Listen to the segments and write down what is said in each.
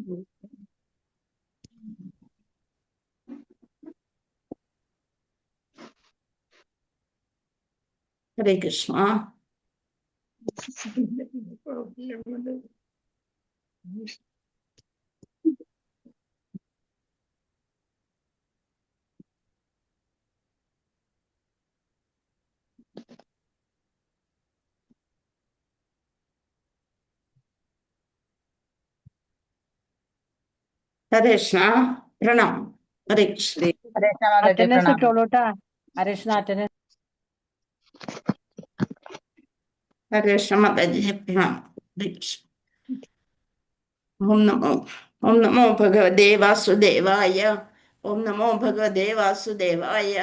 ഹരേ കൃഷ്ണ. ഹരേ കൃഷ്ണ. പ്രണാം. ഹരേ Krishna. Attendance ഇട്ടോളൂട്ടാ. ഹരേ Krishna attendance. ഹരേ കൃഷ്ണ മാതാജി. പ്രണാം. ഹരേ കൃഷ്ണ. ഓം നമോ ഭഗവതേ വാസുദേവായ. ഓം നമോ ഭഗവതേ വാസുദേവായ.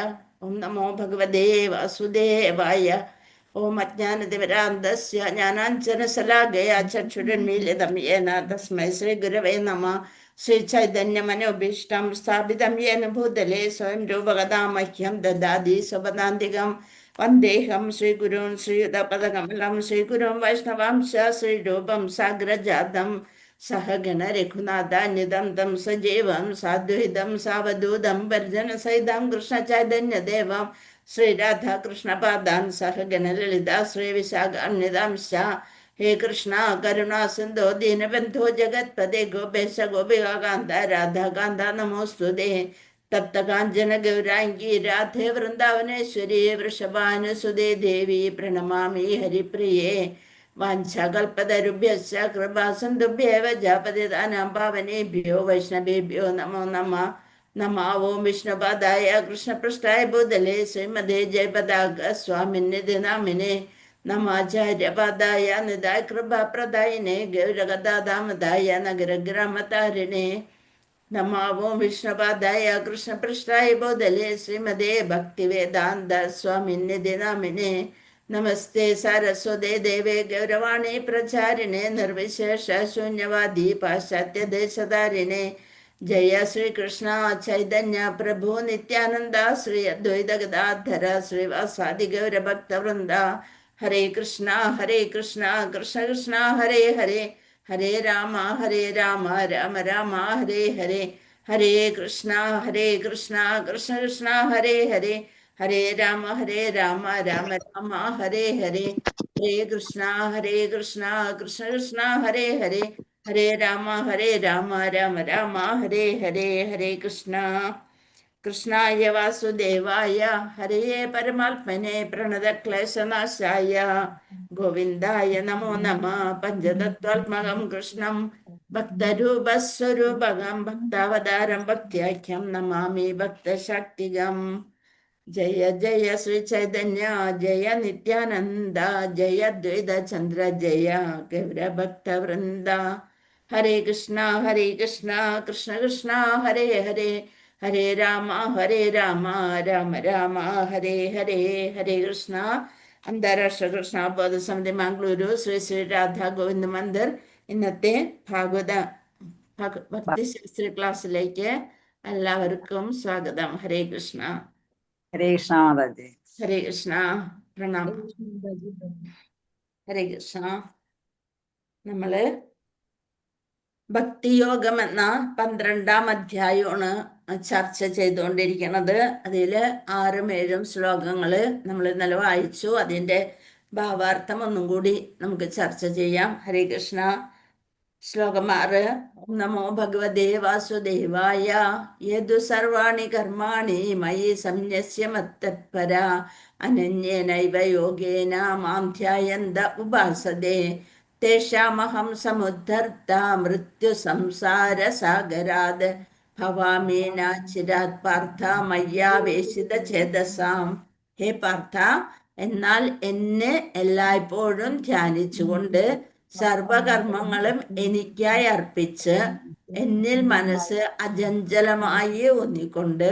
ഓം നമോ ഭഗവതേ വാസുദേവായ. ഓം അജ്ഞാനതിമിരാന്തസ്യ ജ്ഞാനാഞ്ജനശലാകയാ ചക്ഷുരുന്മീലിതം യേന തസ്മൈ ശ്രീ ഗുരവേ നമഃ. ശ്രീ ചൈതന്യമനോഭീഷ്ടം സ്ഥാപിതം യേന ഭൂതലേ സ്വയം രൂപകഥാ മഹ്യം ദദാതി സ്വപദാന്തികം. വന്ദേഹം ശ്രീഗുരുൻ ശ്രീയുതപദകമലം ശ്രീഗുരും വൈഷ്ണവാംശ ശ്രീരൂപം സാഗ്രജാതം സഹഗണ രഘുനാഥാന്യതം തം സജീവം സാദ്വൈതം സാവധൂതം പരിജനസഹിതം കൃഷ്ണചൈതന്യദേവം ശ്രീരാധാകൃഷ്ണപാദാൻ സഹഗണ ലളിത ശ്രീവിശാഖാന്യതാംശ. ഹേ കൃഷ്ണ കരുണാ സിന്ധോ ദീനബന്ധോ ജഗത്പദേ ഗോപേശ ഗോപികാന്ത രാധാകാന്ത നമോസ്തുതേ. തപ്തകാഞ്ചന ഗൗരാംഗി രാധേ വൃന്ദാവനേശ്വരി വൃഷഭാനുസുതേ ദേവി പ്രണമാമി ഹരിപ്രിയേ. വാഞ്ചാകൽപതരുഭ്യശ്ച കൃപാസിന്ധുഭ്യേവ പതിതാനാം പാവനേഭ്യോ വൈഷ്ണവേഭ്യോ നമോ നമഃ. നമഃ ഓം വിഷ്ണുപാദായ കൃഷ്ണപൃഷ്ഠായ ഭൂതലേ ശ്രീമതേ ജയപതാക സ്വാമിനിധി നാമിനെ. നമാചാര്യപാദായ നിതായ കൃപാപ്രദായിനെ ഗൗരഗദാദാമദായ നഗരഗ്രാമതാരിണേ. നമഃ ഓം വിഷ്ണുപാദായ കൃഷ്ണപൃഷ്ഠായ ഭൂതലേ ശ്രീമതേ ഭക്തിവേദാന്ത സ്വാമിനിധി നാമിനെ. നമസ്തേ സാരസ്വതേ ദേവേ ഗൗരവാണി പ്രചാരിണേ നിർവിശേഷ ശൂന്യവാദി പാശ്ചാത്യദേശധാരിണേ. ജയ ശ്രീകൃഷ്ണ ചൈതന്യ പ്രഭു നിത്യാനന്ദ ശ്രീ അദ്വൈത ഗദാധര ശ്രീവാസാദി ഗൗരഭക്തവൃന്ദ. ഹരേ കൃഷ്ണ കൃഷ്ണ കൃഷ്ണ ഹരേ ഹരേ. ഹരേ രാമ രാമ രാമ ഹരേ ഹരേ. ഹരേ കൃഷ്ണ കൃഷ്ണ കൃഷ്ണ ഹരേ ഹരേ. ഹരേ രാമ രാമ രാമ ഹരേ ഹരേ. ഹരേ കൃഷ്ണ കൃഷ്ണ കൃഷ്ണ ഹരേ ഹരേ. ഹരേ രാമ രാമ രാമ ഹരേ ഹരേ. ഹരേ കൃഷ്ണ. കൃഷ്ണായ വാസുദേവായ ഹരേ പരമാത്മനെ പ്രണതക്ലേശനാശായ ഗോവിന്ദായ നമോ നമഃ. പഞ്ചതത്വാത്മകം കൃഷ്ണം ഭക്തരൂപസ്വരൂപകം ഭക്താവതാരം ഭക്ത്യാഖ്യം നമാമി ഭക്തശാക്തികം. ജയ ജയ ശ്രീ ചൈതന്യ ജയ നിത്യാനന്ദ ജയ ദ്വൈത ചന്ദ്ര ജയ ഗൗരഭക്തവൃന്ദ. ഹരേ കൃഷ്ണ കൃഷ്ണ കൃഷ്ണ ഹരേ ഹരേ. ഹരേ രാമ രാമ രാമ ഹരേ ഹരേ. ഹരേ കൃഷ്ണ. അന്താരാഷ്ട്ര കൃഷ്ണബോധ സമിതി മംഗളൂരു ശ്രീ ശ്രീ രാധാ ഗോവിന്ദ മന്ദിർ ഇന്നത്തെ ഭാഗവത ഭക്തിശാസ്ത്രി ക്ലാസ്സിലേക്ക് എല്ലാവർക്കും സ്വാഗതം. ഹരേ കൃഷ്ണ. ഹരേ കൃഷ്ണ മാതാജി. ഹരേ കൃഷ്ണ. പ്രണാം. ഹരേ കൃഷ്ണ. നമ്മള് ഭക്തിയോഗം എന്ന 12ാം അധ്യായമാണ് ചർച്ച ചെയ്തുകൊണ്ടിരിക്കുന്നത്. അതില് 6ഉം 7ഉം ശ്ലോകങ്ങള് നമ്മൾ ഇന്നലെ വായിച്ചു. അതിന്റെ ഭാവാർത്ഥം ഒന്നും കൂടി നമുക്ക് ചർച്ച ചെയ്യാം. ഹരേ കൃഷ്ണ. ശ്ലോകം 6. നമോ ഭഗവതേ വാസുദേവായ യദു സർവാണി കർമാണി മയി സംന്യസ്യ മത്തത്പര അനന്യേനൈവ യോഗേന മാം ധ്യായന്ത ഉപാസതേ തേഷാമഹം സമുദ്ധർത്ത മൃത്യു സംസാര സാഗരാത് ഭവാമി നാചിരാത് പാർത്ഥ മയ്യാവേശിത ചേതസാം. ഹേ പാർത്ഥ, എന്നാൽ എന്നെ എല്ലായ്പ്പോഴും ധ്യാനിച്ചുകൊണ്ട് സർവകർമ്മങ്ങളും എനിക്കായി അർപ്പിച്ച് എന്നിൽ മനസ്സ് അചഞ്ചലമായി ഊന്നിക്കൊണ്ട്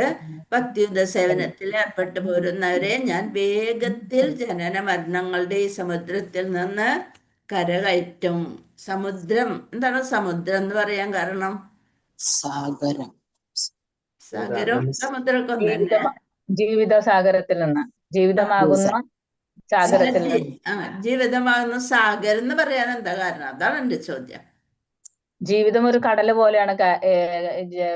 ഭക്തിയുത സേവനത്തിൽ ഏർപ്പെട്ടു പോരുന്നവരെ ഞാൻ വേഗത്തിൽ ജനന മരണങ്ങളുടെ ഈ സമുദ്രത്തിൽ നിന്ന് കരകയറ്റും. സമുദ്രം എന്താണ് സമുദ്രം എന്ന് പറയാൻ കാരണം? സാഗരം. സാഗരം സമുദ്രമൊക്കെ തന്നെ. ജീവിത സാഗരത്തിൽ നിന്ന് ജീവിതമാകുന്ന സാഗരത്തിൽ നിന്ന്. ജീവിതമാകുന്ന സാഗരം എന്ന് പറയാൻ എന്താ കാരണം? അതാണ് എന്റെ ചോദ്യം. ജീവിതം ഒരു കടല് പോലെയാണ്.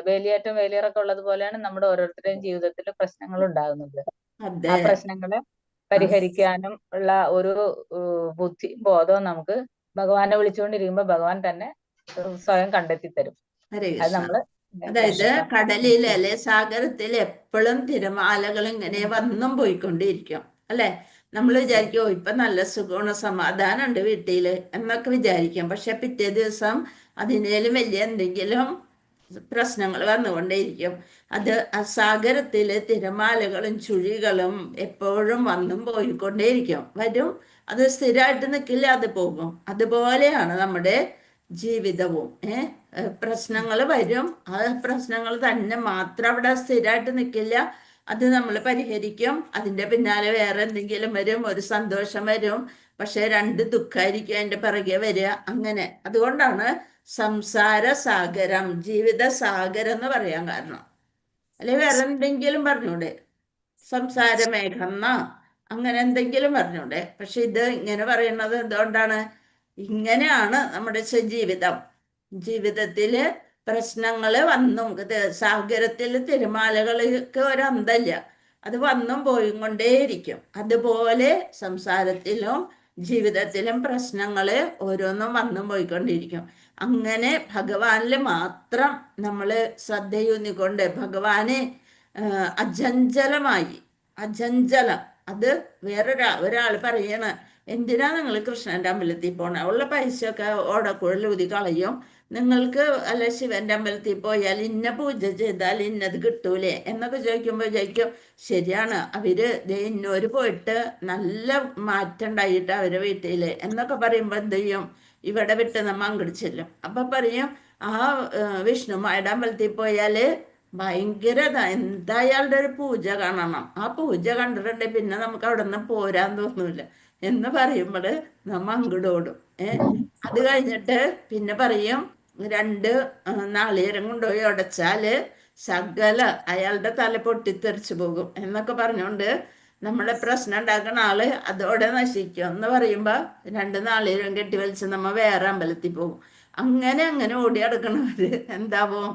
വേലിയേറ്റം വേലിയിറക്കം ഉള്ളത് പോലെയാണ് നമ്മുടെ ഓരോരുത്തരുടെയും ജീവിതത്തിൽ പ്രശ്നങ്ങൾ ഉണ്ടാകുന്നത്. ആ അതെ പ്രശ്നങ്ങളെ ആ, പരിഹരിക്കാനും ഉള്ള ഒരു ബുദ്ധി ബോധവും നമുക്ക് ഭഗവാനെ വിളിച്ചുകൊണ്ടിരിക്കുമ്പോ ഭഗവാൻ തന്നെ സ്വയം കണ്ടെത്തി തരും. ഹരേ അത് കൃഷ്ണ. നമ്മള് അതായത് കണ്ടെത്താം. കടലിൽ അല്ലെ സാഗരത്തിൽ എപ്പോഴും തിരമാലകൾ ഇങ്ങനെ വന്നും പോയിക്കൊണ്ടിരിക്കും അല്ലെ. നമ്മൾ വിചാരിക്കും "ഓ, ഇപ്പൊ നല്ല സുഖമാണ്, സമാധാനം ഉണ്ട് വീട്ടില്" എന്നൊക്കെ വിചാരിക്കും. പക്ഷെ പിറ്റേ ദിവസം അതിനേലും വലിയ എന്തെങ്കിലും പ്രശ്നങ്ങൾ വന്നുകൊണ്ടേയിരിക്കും. അത് ആ സാഗരത്തിലെ തിരമാലകളും ചുഴികളും എപ്പോഴും വന്നും പോയിക്കൊണ്ടേയിരിക്കും. വരും, അത് സ്ഥിരമായിട്ട് നിൽക്കില്ല, അത് പോകും. അതുപോലെയാണ് നമ്മുടെ ജീവിതവും. പ്രശ്നങ്ങൾ വരും, ആ പ്രശ്നങ്ങൾ തന്നെ മാത്രം അവിടെ സ്ഥിരമായിട്ട് നിൽക്കില്ല. അത് നമ്മൾ പരിഹരിക്കും, അതിൻ്റെ പിന്നാലെ വേറെ എന്തെങ്കിലും വരും, ഒരു സന്തോഷം വരും. പക്ഷെ രണ്ട് ദുഃഖമായിരിക്കും അതിൻ്റെ പിറകെ വരിക. അങ്ങനെ അതുകൊണ്ടാണ് സംസാര സാഗരം, ജീവിത സാഗരം എന്ന് പറയാൻ കാരണം. അല്ലെ വേറെ എന്തെങ്കിലും പറഞ്ഞൂടെ, സംസാര മേഘം അങ്ങനെ എന്തെങ്കിലും പറഞ്ഞൂടെ. പക്ഷെ ഇത് ഇങ്ങനെ പറയുന്നത് എന്തുകൊണ്ടാണ്? ഇങ്ങനെയാണ് നമ്മുടെ ജീവിതം. ജീവിതത്തില് പ്രശ്നങ്ങൾ വന്നും സാഗരത്തിൽ തിരമാലകൾക്ക് ഒരന്തല്ല, അത് വന്നും പോയും കൊണ്ടേയിരിക്കും. അതുപോലെ സംസാരത്തിലും ജീവിതത്തിലും പ്രശ്നങ്ങൾ ഓരോന്നും വന്നും പോയിക്കൊണ്ടിരിക്കും. അങ്ങനെ ഭഗവാനിൽ മാത്രം നമ്മൾ ശ്രദ്ധയൂന്നിക്കൊണ്ട് ഭഗവാനെ അജഞ്ചലമായി, അജഞ്ചലം. അത് ഒരാൾ പറയണ എന്തിനാ നിങ്ങൾ കൃഷ്ണന്റെ അമ്പലത്തിൽ പോണ, ഉള്ള പൈസയൊക്കെ ഓടക്കുഴൽ ഊതി കളയും, നിങ്ങൾക്ക് അല്ല ശിവന്റെ അമ്പലത്തിൽ പോയാൽ ഇന്ന പൂജ ചെയ്താൽ ഇന്നത് കിട്ടൂലേ എന്നൊക്കെ ചോദിക്കുമ്പോൾ ചോദിക്കും ശരിയാണ്, അവര് ഇന്നോര് പോയിട്ട് നല്ല മാറ്റം ഉണ്ടായിട്ട് അവരെ വീട്ടില് എന്നൊക്കെ പറയുമ്പോൾ എന്ത് ചെയ്യും, ഇവിടെ വിട്ട് നമ്മ അങ്ങോട്ട് ചെല്ലും. അപ്പൊ പറയും ആ വിഷ്ണുമായുടെ അമ്പലത്തിൽ പോയാല് ഭയങ്കര എന്തായാളുടെ ഒരു പൂജ കാണണം, ആ പൂജ കണ്ടിട്ടുണ്ടെങ്കിൽ പിന്നെ നമുക്ക് അവിടെ നിന്ന് പോരാൻ തോന്നൂല എന്ന് പറയുമ്പോൾ നമ്മ അങ്ങോട്ട് ഓടും. അത് കഴിഞ്ഞിട്ട് പിന്നെ പറയും രണ്ട് നാളികേരം കൊണ്ടുപോയി ഉടച്ചാല് സകല അയാളുടെ തല പൊട്ടിത്തെറിച്ചു പോകും എന്നൊക്കെ പറഞ്ഞുകൊണ്ട് നമ്മളെ പ്രശ്നം ഉണ്ടാക്കുന്ന ആള് അതോടെ നശിക്കും എന്ന് പറയുമ്പോൾ രണ്ട് നാളികേരം കെട്ടി വലിച്ച് നമ്മ വേറെ അമ്പലത്തിൽ പോകും. അങ്ങനെ അങ്ങനെ ഓടി നടക്കണവര് എന്താവും,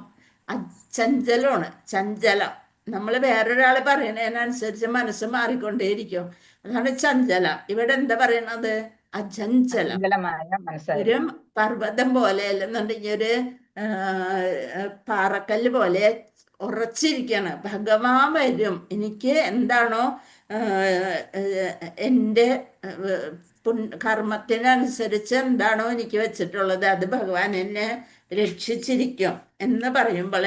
ചഞ്ചലമാണ്, ചഞ്ചലം. നമ്മൾ വേറൊരാൾ പറയുന്നതിനനുസരിച്ച് മനസ്സ് മാറിക്കൊണ്ടേയിരിക്കും. അതാണ് ചഞ്ചലം. ഇവിടെ എന്താ പറയണത്? അചഞ്ചലം. അചഞ്ചലമായ ഒരു മനസ്സായിരിക്കും. പർവ്വതം പോലെ അല്ലെന്നുണ്ടെങ്കിൽ ഒരു പാറക്കല്ല് പോലെ ഉറച്ചിരിക്കുകയാണ്. ഭഗവാൻ വരും, എനിക്ക് എന്താണോ എൻ്റെ കർമ്മത്തിനനുസരിച്ച് എന്താണോ എനിക്ക് വെച്ചിട്ടുള്ളത് അത് ഭഗവാൻ എന്നെ രക്ഷിച്ചിരിക്കും എന്ന് പറയുമ്പോൾ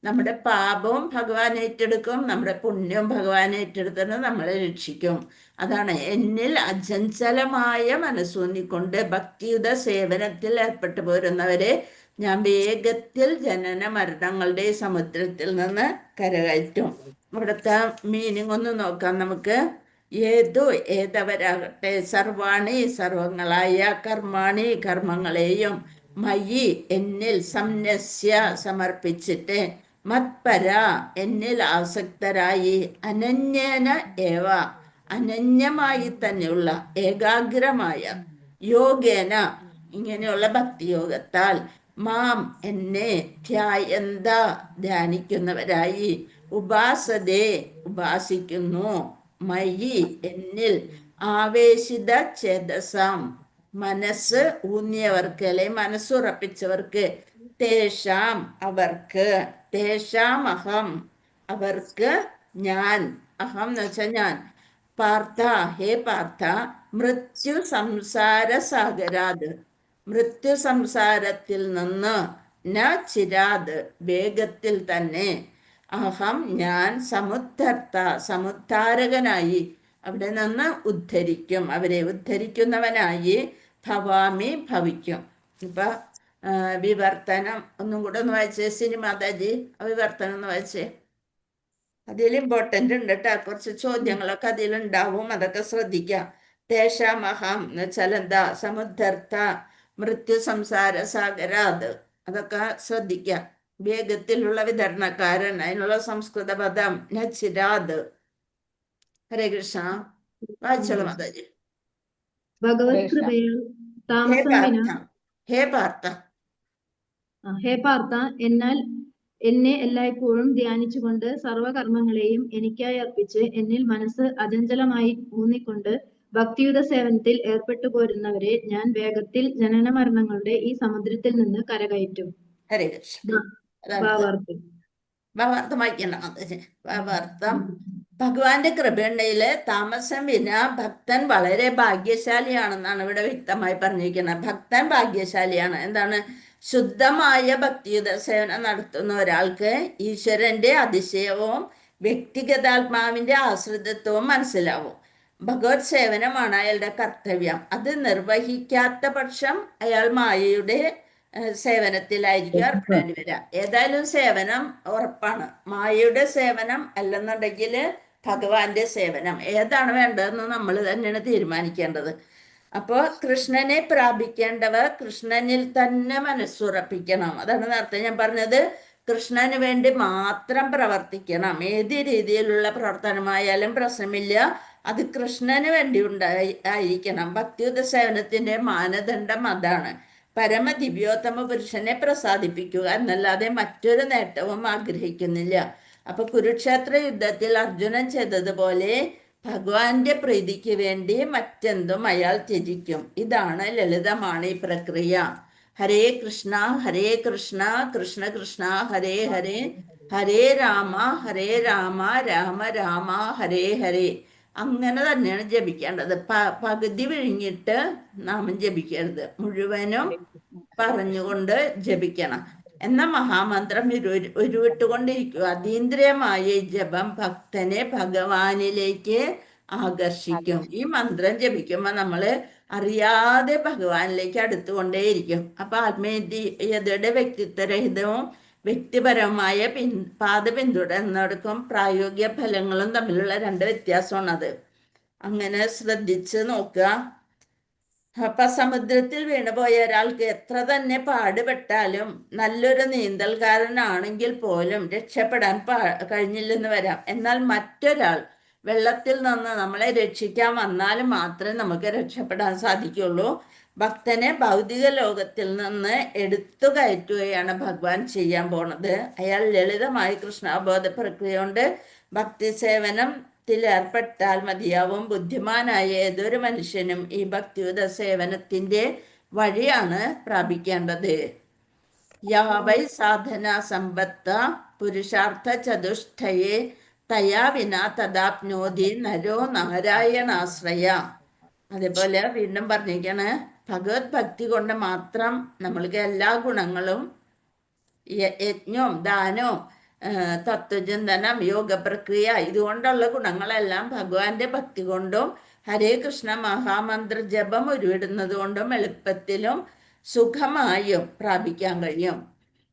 നമ്മുടെ പാപവും ഭഗവാൻ ഏറ്റെടുക്കും, നമ്മുടെ പുണ്യവും ഭഗവാൻ ഏറ്റെടുത്തിട്ട് നമ്മളെ രക്ഷിക്കും. അതാണ് എന്നിൽ അചഞ്ചലമായ മനസ്സൂന്നിക്കൊണ്ട് ഭക്തിയുത സേവനത്തിൽ ഏർപ്പെട്ടു പോരുന്നവരെ ഞാൻ വേഗത്തിൽ ജനന മരണങ്ങളുടെ സമുദ്രത്തിൽ നിന്ന് കരകയറ്റും. ഇവിടുത്തെ മീനിങ് ഒന്ന് നോക്കാം നമുക്ക്. ഏതവരാകട്ടെ സർവാണി സർവങ്ങളായ കർമാണി കർമ്മങ്ങളെയും മയി എന്നിൽ സംന്യസ്യ സമർപ്പിച്ചിട്ട് മത്പര എന്നിൽ ആസക്തരായി അനന്യേന ഏവ അനന്യമായി തന്നെയുള്ള ഏകാഗ്രമായ യോഗേന ഇങ്ങനെയുള്ള ഭക്തിയോഗത്താൽ മാം എന്നെ ധ്യാനിക്കുന്നവരായി ഉപാസതേ ഉപാസിക്കുന്നു മയി എന്നിൽ ആവേശിത ചേതസാം മനസ്സ് ഊന്നിയവർക്ക് അല്ലെ മനസ്സുറപ്പിച്ചവർക്ക് തേഷാം അവർക്ക് തേഷാം അഹം അവർക്ക് ഞാൻ അഹം എന്ന് വെച്ചാൽ ഞാൻ പാർത്ഥ ഹേ പാർത്ഥ മൃത്യു സംസാര സാഗരാത് മൃത്യു സംസാരത്തിൽ നിന്ന് ന ചിരാത് വേഗത്തിൽ തന്നെ അഹം ഞാൻ സമുദ്ധർത്ത സമുദ്ധാരകനായി അവിടെ നിന്ന് ഉദ്ധരിക്കും, അവരെ ഉദ്ധരിക്കുന്നവനായി ഭവാമി ഭവിക്കും. ഇപ്പൊ വിവർത്തനം ഒന്നും കൂടെ ഒന്ന് വായിച്ചേ സിനിമാതാജി, വിവർത്തനം ഒന്ന് വായിച്ചേ. അതിൽ ഇമ്പോർട്ടൻ്റ് ഉണ്ട് കേട്ടോ, കുറച്ച് ചോദ്യങ്ങളൊക്കെ അതിലുണ്ടാവും, അതൊക്കെ ശ്രദ്ധിക്കാം. തേഷാമഹം എന്ന് വെച്ചാൽ എന്താ, സമുദ്ധർത്ത മൃത്യു സംസാര സാഗരാത്, അതൊക്കെ ശ്രദ്ധിക്കാം. വേഗത്തിലുള്ള വിതരണക്കാരൻ, അതിനുള്ള സംസ്കൃത പദം നച്ചിരാത്. ഹരേ കൃഷ്ണ. വായിച്ചോളൂ മാതാജി. ഭഗവത് കൃപയാൽ ഹേ താമസം വിന പാർത്ഥ, ഹേ പാർത്ഥ. ഹേ പാർത്ത, എന്നെ എല്ലായ്പ്പോഴും ധ്യാനിച്ചുകൊണ്ട് സർവകർമ്മങ്ങളെയും എനിക്കായി അർപ്പിച്ച് എന്നിൽ മനസ്സ് അചഞ്ചലമായി ഊന്നിക്കൊണ്ട് ഭക്തിയുത സേവനത്തിൽ ഏർപ്പെട്ടു പോരുന്നവരെ ഞാൻ വേഗത്തിൽ ജനന മരണങ്ങളുടെ ഈ സമുദ്രത്തിൽ നിന്ന് കരകയറ്റും. ഹരേ കൃഷ്ണ. അതാണ് ഭാവാർത്ഥം. ഭാവാർത്ഥം വായിക്കണം. അത് ഭാവാർത്ഥം: ഭഗവാന്റെ കൃപയുണ്ടെങ്കിൽ താമസം വിന ഭക്തൻ വളരെ ഭാഗ്യശാലിയാണെന്നാണ് ഇവിടെ വ്യക്തമായി പറഞ്ഞിരിക്കുന്നത്. ഭക്തൻ ഭാഗ്യശാലിയാണ്. എന്താണ്? ശുദ്ധമായ ഭക്തിയുത സേവനം നടത്തുന്ന ഒരാൾക്ക് ഈശ്വരന്റെ അതിശയവും വ്യക്തിഗതാത്മാവിന്റെ ആശ്രിതത്വവും മനസ്സിലാവും. ഭഗവത് സേവനമാണ് അയാളുടെ കർത്തവ്യം. അത് നിർവഹിക്കാത്ത പക്ഷം അയാൾ മായയുടെ സേവനത്തിലായിരിക്കും ഏർപ്പെടേണ്ടി വരിക. ഏതായാലും സേവനം ഉറപ്പാണ്. മായയുടെ സേവനം അല്ലെന്നുണ്ടെങ്കിൽ ഭഗവാന്റെ സേവനം, ഏതാണ് വേണ്ടതെന്ന് നമ്മൾ തന്നെയാണ് തീരുമാനിക്കേണ്ടത്. അപ്പോൾ കൃഷ്ണനെ പ്രാപിക്കേണ്ടവർ കൃഷ്ണനിൽ തന്നെ മനസ്സുറപ്പിക്കണം. അതാണ് നേരത്തെ ഞാൻ പറഞ്ഞത്. കൃഷ്ണന് വേണ്ടി മാത്രം പ്രവർത്തിക്കണം. ഏത് രീതിയിലുള്ള പ്രവർത്തനമായാലും പ്രശ്നമില്ല, അത് കൃഷ്ണന് വേണ്ടി ആയിരിക്കണം. ഭക്തിയുത സേവനത്തിന്റെ മാനദണ്ഡം അതാണ്. പരമദിവ്യോത്തമ പുരുഷനെ പ്രസാദിപ്പിക്കുക എന്നല്ലാതെ മറ്റൊരു നേട്ടവും ആഗ്രഹിക്കുന്നില്ല. അപ്പൊ കുരുക്ഷേത്ര യുദ്ധത്തിൽ അർജുനൻ ചെയ്തതുപോലെ ഭഗവാന്റെ പ്രീതിക്ക് വേണ്ടി മറ്റെന്തും അയാൾ ത്യജിക്കും. ഇതാണ് ലളിതമാണ് ഈ പ്രക്രിയ. ഹരേ കൃഷ്ണ കൃഷ്ണ കൃഷ്ണ ഹരേ ഹരേ, ഹരേ രാമ രാമ രാമ ഹരേ ഹരേ. അങ്ങനെ തന്നെയാണ് ജപിക്കേണ്ടത്. പകുതി വിഴുങ്ങിയിട്ട് നാമം ജപിക്കരുത്, മുഴുവനും പറഞ്ഞുകൊണ്ട് ജപിക്കണം. എന്ന മഹാമന്ത്രം ഉരുവിട്ടുകൊണ്ടിരിക്കുക. അതീന്ദ്രിയമായ ഈ ജപം ഭക്തനെ ഭഗവാനിലേക്ക് ആകർഷിക്കും. ഈ മന്ത്രം ജപിക്കുമ്പോൾ നമ്മൾ അറിയാതെ ഭഗവാനിലേക്ക് അടുത്തുകൊണ്ടേയിരിക്കും. അപ്പൊ ആത്മീയതയുടെ വ്യക്തിത്വരഹിതവും വ്യക്തിപരമായ പാത പിന്തുടരുന്നവർക്കും പ്രായോഗിക ഫലങ്ങളും തമ്മിലുള്ള രണ്ട് വ്യത്യാസമാണത്. അങ്ങനെ ശ്രദ്ധിച്ച് നോക്കുക. അപ്പൊ സമുദ്രത്തിൽ വീണുപോയ ഒരാൾക്ക് എത്ര തന്നെ പാടുപെട്ടാലും നല്ലൊരു നീന്തൽക്കാരനാണെങ്കിൽ പോലും രക്ഷപ്പെടാൻ കഴിഞ്ഞില്ലെന്ന് വരാം. എന്നാൽ മറ്റൊരാൾ വെള്ളത്തിൽ നിന്ന് നമ്മളെ രക്ഷിക്കാൻ വന്നാലും മാത്രമേ നമുക്ക് രക്ഷപ്പെടാൻ സാധിക്കുള്ളൂ. ഭക്തനെ ഭൗതിക ലോകത്തിൽ നിന്ന് എടുത്തു കയറ്റുകയാണ് ഭഗവാൻ ചെയ്യാൻ പോണത്. അയാൾ ലളിതമായി കൃഷ്ണാബോധ പ്രക്രിയ കൊണ്ട് ഭക്തി സേവനത്തിൽ ഏർപ്പെട്ടാൽ മതിയാവും. ബുദ്ധിമാനായ ഏതൊരു മനുഷ്യനും ഈ ഭക്തിയുത സേവനത്തിന്റെ വഴിയാണ് പ്രാപിക്കേണ്ടത്. യാവൈ സാധന സമ്പത്ത പുരുഷാർത്ഥ ചതുഷ്ടയെ തയാ വിന തദാപ്നോതി നരോ നാരായണാശ്രയ. അതേപോലെ വീണ്ടും പറഞ്ഞിരിക്കാണ്, ഭഗവത് ഭക്തി കൊണ്ട് മാത്രം നമ്മൾക്ക് എല്ലാ ഗുണങ്ങളും, യജ്ഞവും ദാനവും തത്വചിന്തനം യോഗപ്രക്രിയ, ഇതുകൊണ്ടുള്ള ഗുണങ്ങളെല്ലാം ഭഗവാന്റെ ഭക്തി കൊണ്ടും ഹരേ കൃഷ്ണ മഹാമന്ത്ര ജപം ഉരുവിടുന്നത് കൊണ്ടും എളുപ്പത്തിലും സുഖമായും പ്രാപിക്കാൻ കഴിയും.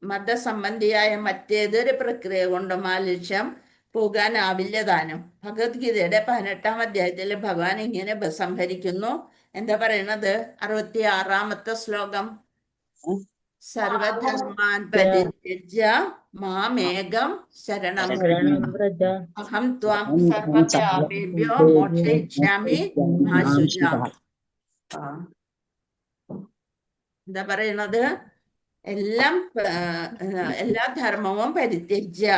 മതസംബന്ധിയായ മറ്റേതൊരു പ്രക്രിയ കൊണ്ടും ആ ലക്ഷ്യം പോകാനാവില്ല താനും. ഭഗവത്ഗീതയുടെ 18-ാം അധ്യായത്തിൽ ഭഗവാൻ ഇങ്ങനെ ഉപസംഹരിക്കുന്നു. എന്താ പറയണത്? 66-ാമത്തെ ശ്ലോകം: സർവധർമാൻ പരിത്യജ്യ മാമേകം ശരണം വ്രജ അഹം ത്വാം സർവപാപേഭ്യോ മോക്ഷയിഷ്യാമി മാ ശുചാ. എന്താ പറയണത്? എല്ലാ ധർമ്മവും പരിത്യജ്യ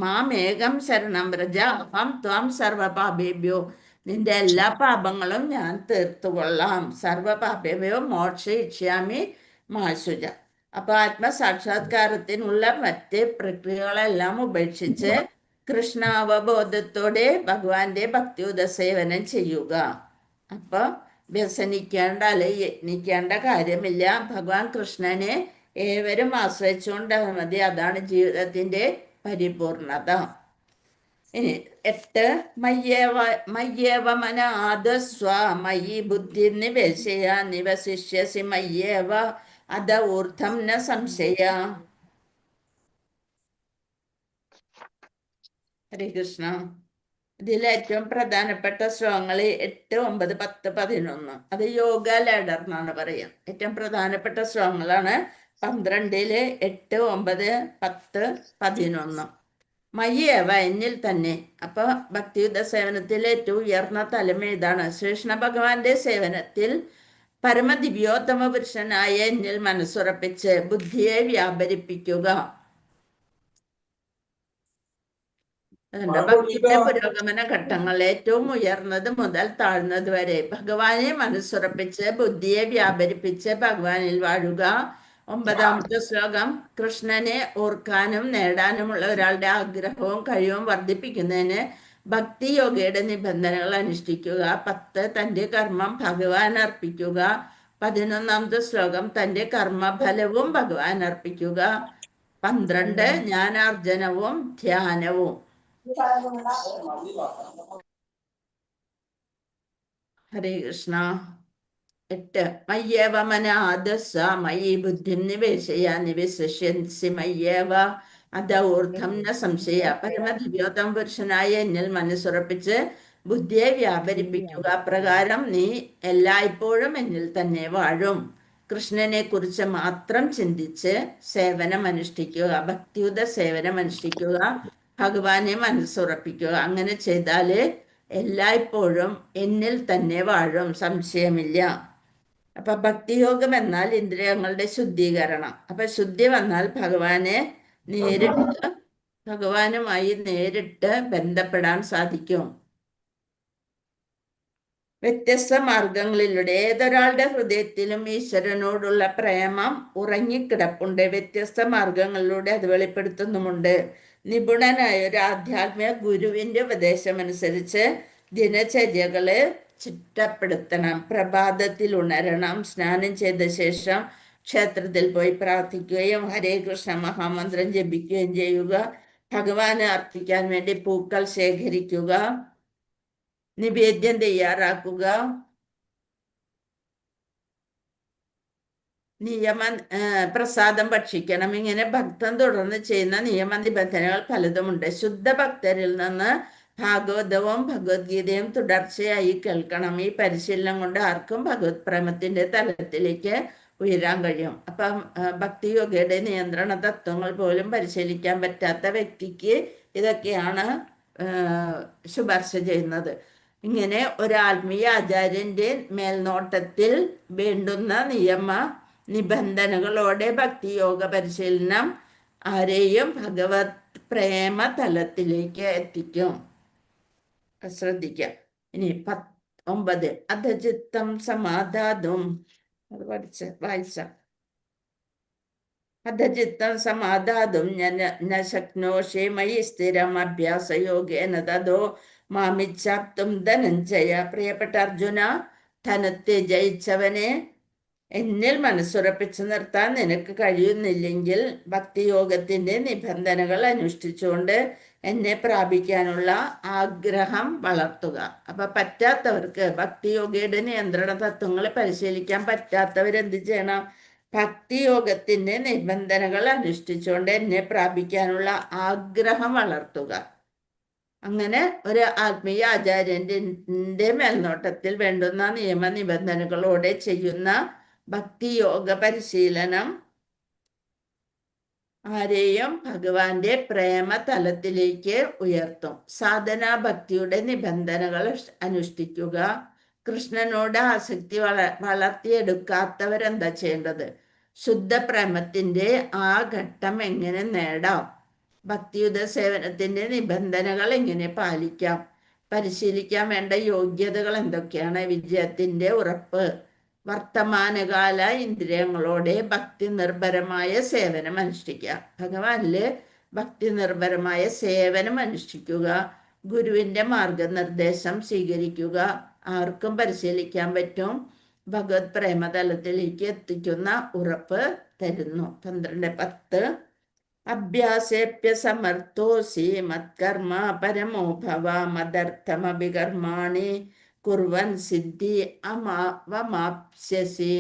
മാമേകം ശരണം വ്രജ അഹം ത്വാം സർവപാപേഭ്യോ, നിന്റെ എല്ലാ പാപങ്ങളും ഞാൻ തീർത്തുകൊള്ളാം. സർവപാപേഭ്യോ മോക്ഷയിഷ്യാമി മാ ശുച. അപ്പൊ ആത്മസാക്ഷാത്കാരത്തിനുള്ള മറ്റ് പ്രക്രിയകളെല്ലാം ഉപേക്ഷിച്ച് കൃഷ്ണാവബോധത്തോടെ ഭഗവാന്റെ ഭക്തിയുത സേവനം ചെയ്യുക. അപ്പൊ വ്യസനിക്കേണ്ട അല്ലെ യത്നിക്കേണ്ട കാര്യമില്ല. ഭഗവാൻ കൃഷ്ണനെ ഏവരും ആശ്രയിച്ചുകൊണ്ട് മതി. അതാണ് ജീവിതത്തിന്റെ പരിപൂർണത. ഇനി 8, മയ്യേവ മന ആദസ്വ മയി ബുദ്ധി നിവേശയ നിവശിഷ്യസി മയ്യേവ അധ ഊർധം ന സംശയ. ഹരേ കൃഷ്ണ. ഇതിൽ ഏറ്റവും പ്രധാനപ്പെട്ട ശ്ലോകങ്ങൾ 8, 9, 10, 11. അത് യോഗ ലാഡർ എന്നാണ് പറയാം. ഏറ്റവും പ്രധാനപ്പെട്ട ശ്ലോകങ്ങളാണ് 12, 8, 9, 10, 11. മയ്യേവ, എന്നിൽ തന്നെ. അപ്പൊ ഭക്തിയുദ്ധ സേവനത്തിൽ ഏറ്റവും ഉയർന്ന തലം ഇതാണ്. ശ്രീകൃഷ്ണ ഭഗവാന്റെ സേവനത്തിൽ പരമദിവ്യോത്തമ പുരുഷനായ എന്നിൽ മനസ്സുറപ്പിച്ച് ബുദ്ധിയെ വ്യാപരിപ്പിക്കുക. ഭക്തിയുടെ പുരോഗമന ഘട്ടങ്ങൾ ഏറ്റവും ഉയർന്നത് മുതൽ താഴ്ന്നത് വരെ ഭഗവാനെ മനസ്സുറപ്പിച്ച് ബുദ്ധിയെ വ്യാപരിപ്പിച്ച് ഭഗവാനിൽ വാഴുക. 9ാമത്തെ ശ്ലോകം. കൃഷ്ണനെ ഓർക്കാനും നേടാനുമുള്ള ഒരാളുടെ ആഗ്രഹവും കഴിവും വർദ്ധിപ്പിക്കുന്നതിന് ഭക്തി യോഗയുടെ നിബന്ധനകൾ അനുഷ്ഠിക്കുക. 10. തന്റെ കർമ്മം ഭഗവാൻ അർപ്പിക്കുക. 11ാമത്തെ ശ്ലോകം. തന്റെ കർമ്മഫലവും ഭഗവാൻ അർപ്പിക്കുക. 12. ജ്ഞാനാർജനവും ധ്യാനവും. ഹരേ കൃഷ്ണ. 8. മയ്യേവ മനാദസ്സ മയി ബുദ്ധിം നിവേശയ നിവിശിഷ്യൻസി മയ്യേവ അധഊർദ്ധം ന സംശയ. പരമദിവ്യോത്തമ പുരുഷനായ എന്നിൽ മനസ്സുറപ്പിച്ച് ബുദ്ധിയെ വ്യാപരിപ്പിക്കുക. അപ്രകാരം നീ എല്ലായ്പ്പോഴും എന്നിൽ തന്നെ വാഴും. കൃഷ്ണനെ കുറിച്ച് മാത്രം ചിന്തിച്ച് സേവനം അനുഷ്ഠിക്കുക. ഭക്തിയുത സേവനം അനുഷ്ഠിക്കുക. ഭഗവാനെ മനസ്സുറപ്പിക്കുക. അങ്ങനെ ചെയ്താല് എല്ലായ്പ്പോഴും എന്നിൽ തന്നെ വാഴും, സംശയമില്ല. അപ്പൊ ഭക്തിയോഗം എന്നാൽ ഇന്ദ്രിയങ്ങളുടെ ശുദ്ധീകരണം. അപ്പൊ ശുദ്ധി വന്നാൽ ഭഗവാനുമായി നേരിട്ട് ബന്ധപ്പെടാൻ സാധിക്കും. വ്യത്യസ്ത മാർഗങ്ങളിലൂടെ ഏതൊരാളുടെ ഹൃദയത്തിലും ഈശ്വരനോടുള്ള പ്രേമം ഉറങ്ങിക്കിടപ്പുണ്ട്. വ്യത്യസ്ത മാർഗങ്ങളിലൂടെ അത് വെളിപ്പെടുത്തുന്നുമുണ്ട്. നിപുണനായ ഒരു ആധ്യാത്മിക ഗുരുവിന്റെ ഉപദേശമനുസരിച്ച് ദിനചര്യകള് ചിട്ടപ്പെടുത്തണം. പ്രഭാതത്തിൽ ഉണരണം. സ്നാനം ചെയ്ത ശേഷം ക്ഷേത്രത്തിൽ പോയി പ്രാർത്ഥിക്കുകയും ഹരേ കൃഷ്ണ മഹാമന്ത്രം ജപിക്കുകയും ചെയ്യുക. ഭഗവാന് അർപ്പിക്കാൻ വേണ്ടി പൂക്കൾ ശേഖരിക്കുക. നിവേദ്യം തയ്യാറാക്കുക. പ്രസാദം ഭക്ഷിക്കണം. ഇങ്ങനെ ഭക്തൻ തുടർന്ന് ചെയ്യുന്ന നിയമനിബന്ധനകൾ പലതുമുണ്ട്. ശുദ്ധ ഭക്തരിൽ നിന്ന് ഭാഗവതവും ഭഗവത്ഗീതയും തുടർച്ചയായി കേൾക്കണം. ഈ പരിശീലനം കൊണ്ട് ആർക്കും ഭഗവത് പ്രേമത്തിന്റെ തലത്തിലേക്ക് ഉയരാൻ കഴിയും. അപ്പം ഭക്തിയോഗയുടെ നിയന്ത്രണ തത്വങ്ങൾ പോലും പരിശീലിക്കാൻ പറ്റാത്ത വ്യക്തിക്ക് ഇതൊക്കെയാണ് ശുപാർശ ചെയ്യുന്നത്. ഇങ്ങനെ ഒരു ആത്മീയ ആചാര്യന്റെ മേൽനോട്ടത്തിൽ വേണ്ടുന്ന നിബന്ധനകളോടെ ഭക്തിയോഗ പരിശീലനം ആരെയും ഭഗവത് പ്രേമ തലത്തിലേക്ക് എത്തിക്കും. ശ്രദ്ധിക്കാം. ഇനി 9. അധചിത്തം സമാധാതും. അത് വായിച്ച അധചിത്തം സമാധാതും ന ശക്നോഷി മയി സ്ഥിരം അഭ്യാസയോഗേന തതോ മാമിച്ചാപ്തും ധനഞ്ജയ. പ്രിയപ്പെട്ട അർജുന, ധനത്തെ ജയിച്ചവനെ, എന്നിൽ മനസ്സുറപ്പിച്ചു നിർത്താൻ നിനക്ക് കഴിയുന്നില്ലെങ്കിൽ ഭക്തിയോഗത്തിന്റെ നിബന്ധനകൾ അനുഷ്ഠിച്ചുകൊണ്ട് എന്നെ പ്രാപിക്കാനുള്ള ആഗ്രഹം വളർത്തുക. അപ്പൊ പറ്റാത്തവർക്ക്, ഭക്തിയോഗയുടെ നിയന്ത്രണ തത്വങ്ങളെ പരിശീലിക്കാൻ പറ്റാത്തവരെന്ത് ചെയ്യണം? ഭക്തിയോഗത്തിന്റെ നിബന്ധനകൾ അനുഷ്ഠിച്ചുകൊണ്ട് എന്നെ പ്രാപിക്കാനുള്ള ആഗ്രഹം വളർത്തുക. അങ്ങനെ ഒരു ആത്മീയ ആചാര്യന്റെ മേൽനോട്ടത്തിൽ വേണ്ടുന്ന നിയമനിബന്ധനകളോടെ ചെയ്യുന്ന ഭക്തിയോഗ പരിശീലനം ആരെയും ഭഗവാന്റെ പ്രേമ തലത്തിലേക്ക് ഉയർത്തും. സാധനാ ഭക്തിയുടെ നിബന്ധനകൾ അനുഷ്ഠിക്കുക. കൃഷ്ണനോട് ആസക്തി വളർത്തിയെടുക്കാത്തവരെന്താ ചെയ്യേണ്ടത്? ശുദ്ധ പ്രേമത്തിന്റെ ആ ഘട്ടം എങ്ങനെ നേടാം? ഭക്തിയുത സേവനത്തിന്റെ നിബന്ധനകൾ എങ്ങനെ പാലിക്കാം? പരിശീലിക്കാൻ വേണ്ട യോഗ്യതകൾ എന്തൊക്കെയാണ്? വിജയത്തിന്റെ ഉറപ്പ്. വർത്തമാനകാല ഇന്ദ്രിയങ്ങളോടെ ഭക്തി നിർഭരമായ സേവനം അനുഷ്ഠിക്കുക. ഭഗവാനില് ഭക്തി നിർഭരമായ സേവനം അനുഷ്ഠിക്കുക. ഗുരുവിന്റെ മാർഗനിർദ്ദേശം സ്വീകരിക്കുക. ആർക്കും പരിശീലിക്കാൻ പറ്റും. ഭഗവത് പ്രേമതലത്തിലേക്ക് എത്തിക്കുന്ന ഉറപ്പ് തരുന്നു. 12:10. അഭ്യാസേപ്യ സമർത്ഥോസി മത്കർമ്മ പരമോ ഭവ മദർത്ഥമഭികർമാണി കുർവൻ സിദ്ധി അമാപ്സ്യസി.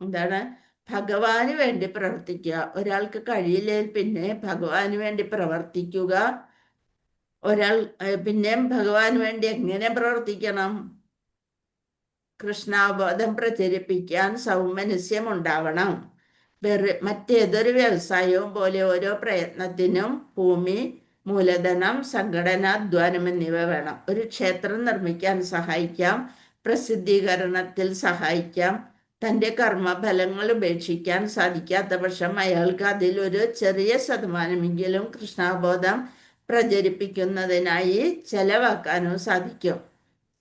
എന്താണ്? ഭഗവാന് വേണ്ടി പ്രവർത്തിക്കുക. ഒരാൾക്ക് കഴിയില്ലെങ്കിൽ പിന്നെ ഭഗവാന് വേണ്ടി പ്രവർത്തിക്കുക. പിന്നെ ഭഗവാന് വേണ്ടി എങ്ങനെ പ്രവർത്തിക്കണം? കൃഷ്ണാബോധം പ്രചരിപ്പിക്കാൻ സൗമനസ്യം ഉണ്ടാവണം. മറ്റേതൊരു വ്യവസായവും പോലെ ഓരോ പ്രയത്നത്തിനും ഭൂമി, മൂലധനം, സംഘടന, അധ്വാനം എന്നിവ വേണം. ഒരു ക്ഷേത്രം നിർമ്മിക്കാൻ സഹായിക്കാം. പ്രസിദ്ധീകരണത്തിൽ സഹായിക്കാം. തൻ്റെ കർമ്മഫലങ്ങൾ ഉപേക്ഷിക്കാൻ സാധിക്കാത്ത പക്ഷം അയാൾക്ക് അതിലൊരു ചെറിയ ശതമാനമെങ്കിലും കൃഷ്ണാബോധം പ്രചരിപ്പിക്കുന്നതിനായി ചെലവാക്കാനും സാധിക്കും.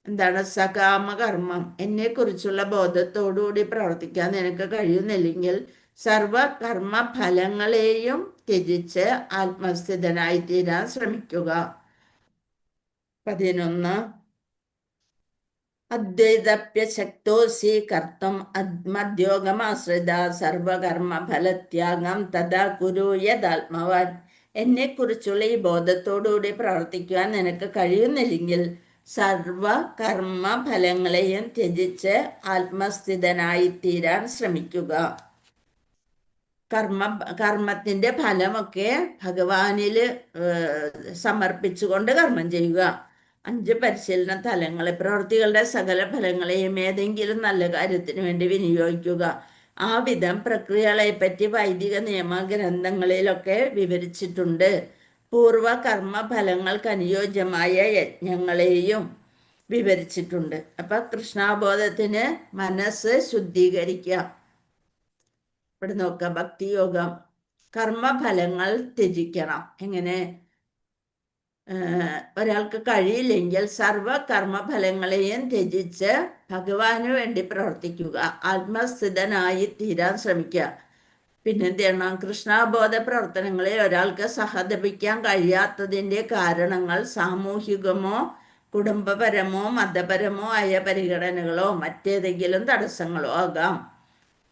എന്താണ് സകാമകർമ്മം? എന്നെക്കുറിച്ചുള്ള ബോധത്തോടുകൂടി പ്രവർത്തിക്കാൻ നിനക്ക് കഴിയുന്നില്ലെങ്കിൽ സർവ കർമ്മഫലങ്ങളെയും ത്യജിച്ച് ആത്മസ്ഥിതനായി തീരാൻ ശ്രമിക്കുക. 11 അദ്വൈതപ്യശക്തോസി കർത്തും മദ്യോഗമാശ്രിത സർവകർമ്മഫലത്യാഗം തഥാ കുരു യദാത്മവാൻ. എന്നെക്കുറിച്ചുള്ള ഈ ബോധത്തോടുകൂടി പ്രവർത്തിക്കുവാൻ നിനക്ക് കഴിയുന്നില്ലെങ്കിൽ സർവ കർമ്മഫലങ്ങളെയും ത്യജിച്ച് ആത്മസ്ഥിതനായി തീരാൻ ശ്രമിക്കുക. കർമ്മത്തിന്റെ ഫലമൊക്കെ ഭഗവാനിൽ സമർപ്പിച്ചുകൊണ്ട് കർമ്മം ചെയ്യുക. 5 പരിശീലന തലങ്ങളെ പ്രവൃത്തികളുടെ സകല ഫലങ്ങളെയും ഏതെങ്കിലും നല്ല കാര്യത്തിന് വേണ്ടി വിനിയോഗിക്കുക. ആ വിധം പ്രക്രിയകളെ പറ്റി വൈദിക നിയമഗ്രന്ഥങ്ങളിലൊക്കെ വിവരിച്ചിട്ടുണ്ട്. പൂർവ കർമ്മഫലങ്ങൾക്ക് അനുയോജ്യമായ യജ്ഞങ്ങളെയും വിവരിച്ചിട്ടുണ്ട്. അപ്പൊ കൃഷ്ണാബോധത്തിന് മനസ്സ് ശുദ്ധീകരിക്കുക. ഇവിടെ നോക്കാം, ഭക്തിയോഗം. കർമ്മഫലങ്ങൾ ത്യജിക്കണം. എങ്ങനെ? ഒരാൾക്ക് കഴിയില്ലെങ്കിൽ സർവ കർമ്മഫലങ്ങളെയും ത്യജിച്ച് ഭഗവാന് വേണ്ടി പ്രവർത്തിക്കുക, ആത്മസ്ഥിതനായി തീരാൻ ശ്രമിക്കുക. പിന്നെന്ത് ചെയ്യണം? കൃഷ്ണാബോധ പ്രവർത്തനങ്ങളെ ഒരാൾക്ക് സഹതപിക്കാൻ കഴിയാത്തതിൻ്റെ കാരണങ്ങൾ സാമൂഹികമോ കുടുംബപരമോ മതപരമോ ആയ പരിഗണനകളോ മറ്റേതെങ്കിലും തടസ്സങ്ങളോ ആകാം.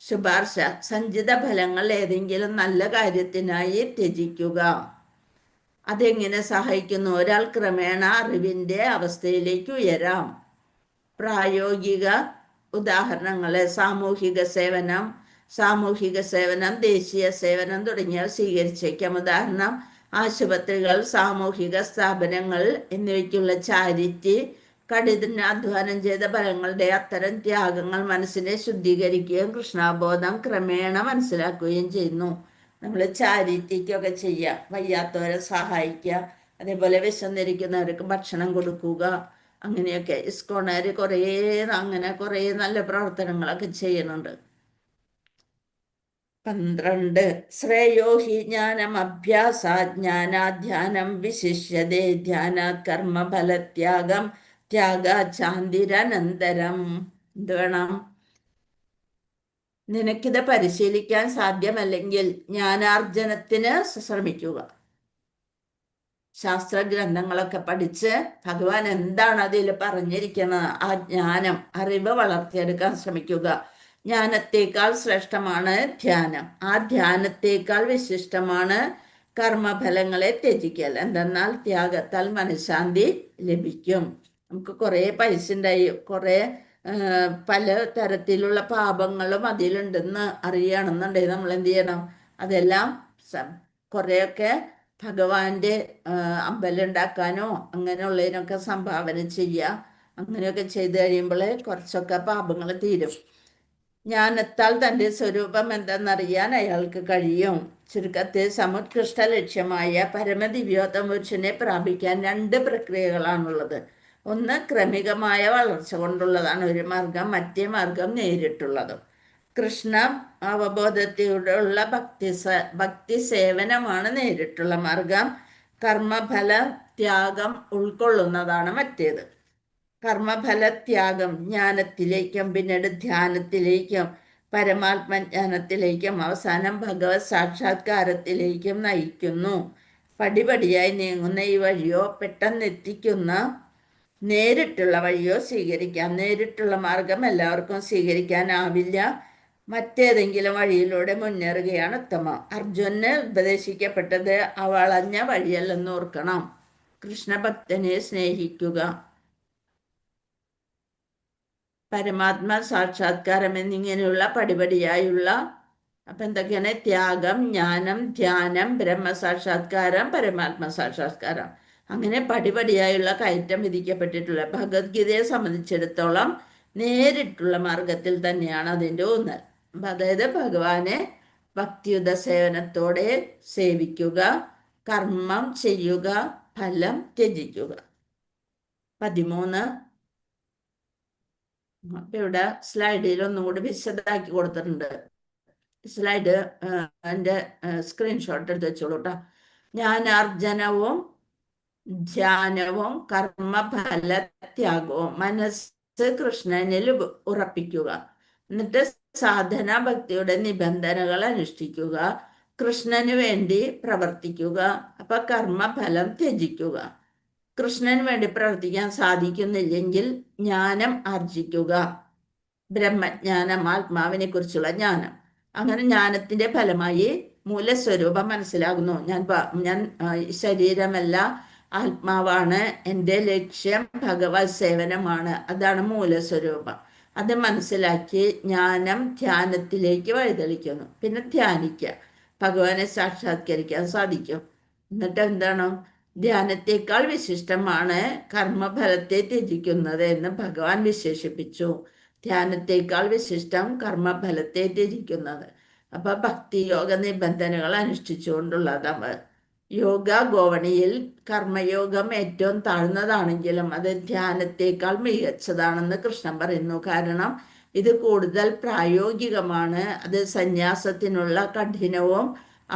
ശുപാർശ: സഞ്ചിത ഫലങ്ങൾ ഏതെങ്കിലും നല്ല കാര്യത്തിനായി ത്യജിക്കുക. അതെങ്ങനെ സഹായിക്കുന്നു? ഒരാൾ ക്രമേണ അറിവിൻ്റെ അവസ്ഥയിലേക്ക് ഉയരാം. പ്രായോഗിക ഉദാഹരണങ്ങള് സാമൂഹിക സേവനം, ദേശീയ സേവനം തുടങ്ങിയവ സ്വീകരിച്ചേക്കാം. ഉദാഹരണം: ആശുപത്രികൾ, സാമൂഹിക സ്ഥാപനങ്ങൾ എന്നിവയ്ക്കുള്ള ചാരിറ്റി. കഠിനാധ്വാനം ചെയ്ത ഫലങ്ങളുടെ അത്തരം ത്യാഗങ്ങൾ മനസ്സിനെ ശുദ്ധീകരിക്കുകയും കൃഷ്ണാബോധം ക്രമേണ മനസ്സിലാക്കുകയും ചെയ്യുന്നു. നമ്മൾ ചാരിറ്റിക്കൊക്കെ ചെയ്യുക, വയ്യാത്തവരെ സഹായിക്കുക, അതേപോലെ വിശന്നിരിക്കുന്നവർക്ക് ഭക്ഷണം കൊടുക്കുക, അങ്ങനെയൊക്കെ ഇസ്കോണർ അങ്ങനെ കുറേ നല്ല പ്രവർത്തനങ്ങളൊക്കെ ചെയ്യുന്നുണ്ട്. 12 ശ്രേയോ ഹി ജ്ഞാനം അഭ്യാസാത് ജ്ഞാനാധ്യാനം വിശിഷ്യതേ ധ്യാനാത് കർമ്മഫലത്യാഗം ത്യാഗാചാന്തിരനന്തരം. എന്ത് വേണം? നിനക്കിത് പരിശീലിക്കാൻ സാധ്യമല്ലെങ്കിൽ ജ്ഞാനാർജനത്തിന് ശ്രമിക്കുക. ശാസ്ത്രഗ്രന്ഥങ്ങളൊക്കെ പഠിച്ച് ഭഗവാൻ എന്താണ് അതിൽ പറഞ്ഞിരിക്കുന്നത്, ആ ജ്ഞാനം, അറിവ് വളർത്തിയെടുക്കാൻ ശ്രമിക്കുക. ജ്ഞാനത്തേക്കാൾ ശ്രേഷ്ഠമാണ് ധ്യാനം. ആ ധ്യാനത്തേക്കാൾ വിശിഷ്ടമാണ് കർമ്മഫലങ്ങളെ ത്യജിക്കൽ. എന്തെന്നാൽ ത്യാഗത്താൽ മനഃശാന്തി ലഭിക്കും. നമുക്ക് കുറേ പൈസ ഉണ്ടായി, കുറേ പല തരത്തിലുള്ള പാപങ്ങളും അതിലുണ്ടെന്ന് അറിയണമെന്നുണ്ടെങ്കിൽ നമ്മൾ എന്ത് ചെയ്യണം? അതെല്ലാം കുറേയൊക്കെ ഭഗവാന്റെ അമ്പലം ഉണ്ടാക്കാനോ അങ്ങനെയുള്ളതിനൊക്കെ സംഭാവന ചെയ്യുക. അങ്ങനെയൊക്കെ ചെയ്ത് കഴിയുമ്പോൾ കുറച്ചൊക്കെ പാപങ്ങൾ തീരും. ജ്ഞാനത്താൽ തൻ്റെ സ്വരൂപം എന്തെന്നറിയാൻ അയാൾക്ക് കഴിയും. ചുരുക്കത്തിൽ സമുത്കൃഷ്ട ലക്ഷ്യമായ പരമദിവ്യോത്തമ പുരുഷനെ പ്രാപിക്കാൻ 2 പ്രക്രിയകളാണുള്ളത്. ഒന്ന് ക്രമികമായ വളർച്ച കൊണ്ടുള്ളതാണ് ഒരു മാർഗം, മറ്റേ മാർഗം നേരിട്ടുള്ളതും. കൃഷ്ണ അവബോധത്തിലൂടെയുള്ള ഭക്തി സേവനമാണ് നേരിട്ടുള്ള മാർഗം. കർമ്മഫല ത്യാഗം ഉൾക്കൊള്ളുന്നതാണ് മറ്റേത്. കർമ്മഫലത്യാഗം ജ്ഞാനത്തിലേക്കും പിന്നീട് ധ്യാനത്തിലേക്കും പരമാത്മജ്ഞാനത്തിലേക്കും അവസാനം ഭഗവത് സാക്ഷാത്കാരത്തിലേക്കും നയിക്കുന്നു. പടിപടിയായി നീങ്ങുന്ന ഈ വഴിയോ പെട്ടെന്നെത്തിക്കുന്ന നേരിട്ടുള്ള വഴിയോ സ്വീകരിക്കാം. നേരിട്ടുള്ള മാർഗം എല്ലാവർക്കും സ്വീകരിക്കാനാവില്ല. മറ്റേതെങ്കിലും വഴിയിലൂടെ മുന്നേറുകയാണ് ഉത്തമം. അർജുനന് ഉപദേശിക്കപ്പെട്ടത് വളഞ്ഞ വഴിയല്ലെന്ന് ഓർക്കണം. കൃഷ്ണഭക്തനെ സ്നേഹിക്കുക, പരമാത്മ സാക്ഷാത്കാരം എന്നിങ്ങനെയുള്ള പടിപടിയായുള്ള അപ്പം എന്തൊക്കെയാണ്? ത്യാഗം, ജ്ഞാനം, ധ്യാനം, ബ്രഹ്മസാക്ഷാത്കാരം, പരമാത്മ സാക്ഷാത്കാരം. അങ്ങനെ പടിപടിയായുള്ള കയറ്റം വിധിക്കപ്പെട്ടിട്ടുള്ള ഭഗവത്ഗീതയെ സംബന്ധിച്ചിടത്തോളം നേരിട്ടുള്ള മാർഗത്തിൽ തന്നെയാണ് അതിൻ്റെ ഊന്നൽ. അതായത് ഭഗവാനെ ഭക്തിയുത സേവനത്തോടെ സേവിക്കുക, കർമ്മം ചെയ്യുക, ഫലം ത്യജിക്കുക. 13 അപ്പൊ ഇവിടെ സ്ലൈഡിൽ ഒന്നും കൂടി വിശദമാക്കി കൊടുത്തിട്ടുണ്ട്. സ്ലൈഡ് എൻ്റെ സ്ക്രീൻഷോട്ട് എടുത്ത് വെച്ചോളൂ കേട്ടോ. ജ്ഞാനാർജനവും ധ്യാനവും കർമ്മഫലത്യാഗവും മനസ്സ് കൃഷ്ണനിൽ ഉറപ്പിക്കുക. എന്നിട്ട് സാധന ഭക്തിയുടെ നിബന്ധനകൾ അനുഷ്ഠിക്കുക, കൃഷ്ണന് വേണ്ടി പ്രവർത്തിക്കുക. അപ്പൊ കർമ്മഫലം ത്യജിക്കുക. കൃഷ്ണന് വേണ്ടി പ്രവർത്തിക്കാൻ സാധിക്കുന്നില്ലെങ്കിൽ ജ്ഞാനം ആർജിക്കുക, ബ്രഹ്മജ്ഞാനം, ആത്മാവിനെ കുറിച്ചുള്ള ജ്ഞാനം. അങ്ങനെ ജ്ഞാനത്തിന്റെ ഫലമായി മൂലസ്വരൂപം മനസ്സിലാകുന്നു. ഞാൻ ശരീരമല്ല, ആത്മാവാണ്, എൻ്റെ ലക്ഷ്യം ഭഗവത് സേവനമാണ്. അതാണ് മൂലസ്വരൂപം. അത് മനസ്സിലാക്കി ജ്ഞാനം ധ്യാനത്തിലേക്ക് വഴിതെളിക്കുന്നു. പിന്നെ ധ്യാനിക്കുക, ഭഗവാനെ സാക്ഷാത്കരിക്കാൻ സാധിക്കും. എന്നിട്ട് എന്താണ്? ധ്യാനത്തെക്കാൾ വിശിഷ്ടമാണ് കർമ്മഫലത്തെ ത്യജിക്കുന്നത് എന്ന് ഭഗവാൻ വിശേഷിപ്പിച്ചു. ധ്യാനത്തെക്കാൾ വിശിഷ്ടം കർമ്മഫലത്തെ ത്യജിക്കുന്നത്. അപ്പൊ ഭക്തിയോഗ നിബന്ധനകൾ അനുഷ്ഠിച്ചുകൊണ്ടുള്ളതാണ്. യോഗ ഗോവണിയിൽ കർമ്മയോഗം ഏറ്റവും താഴ്ന്നതാണെങ്കിലും അത് ധ്യാനത്തെക്കാൾ മികച്ചതാണെന്ന് കൃഷ്ണൻ പറയുന്നു. കാരണം ഇത് കൂടുതൽ പ്രായോഗികമാണ്. അത് സന്യാസത്തിനുള്ള കഠിനവും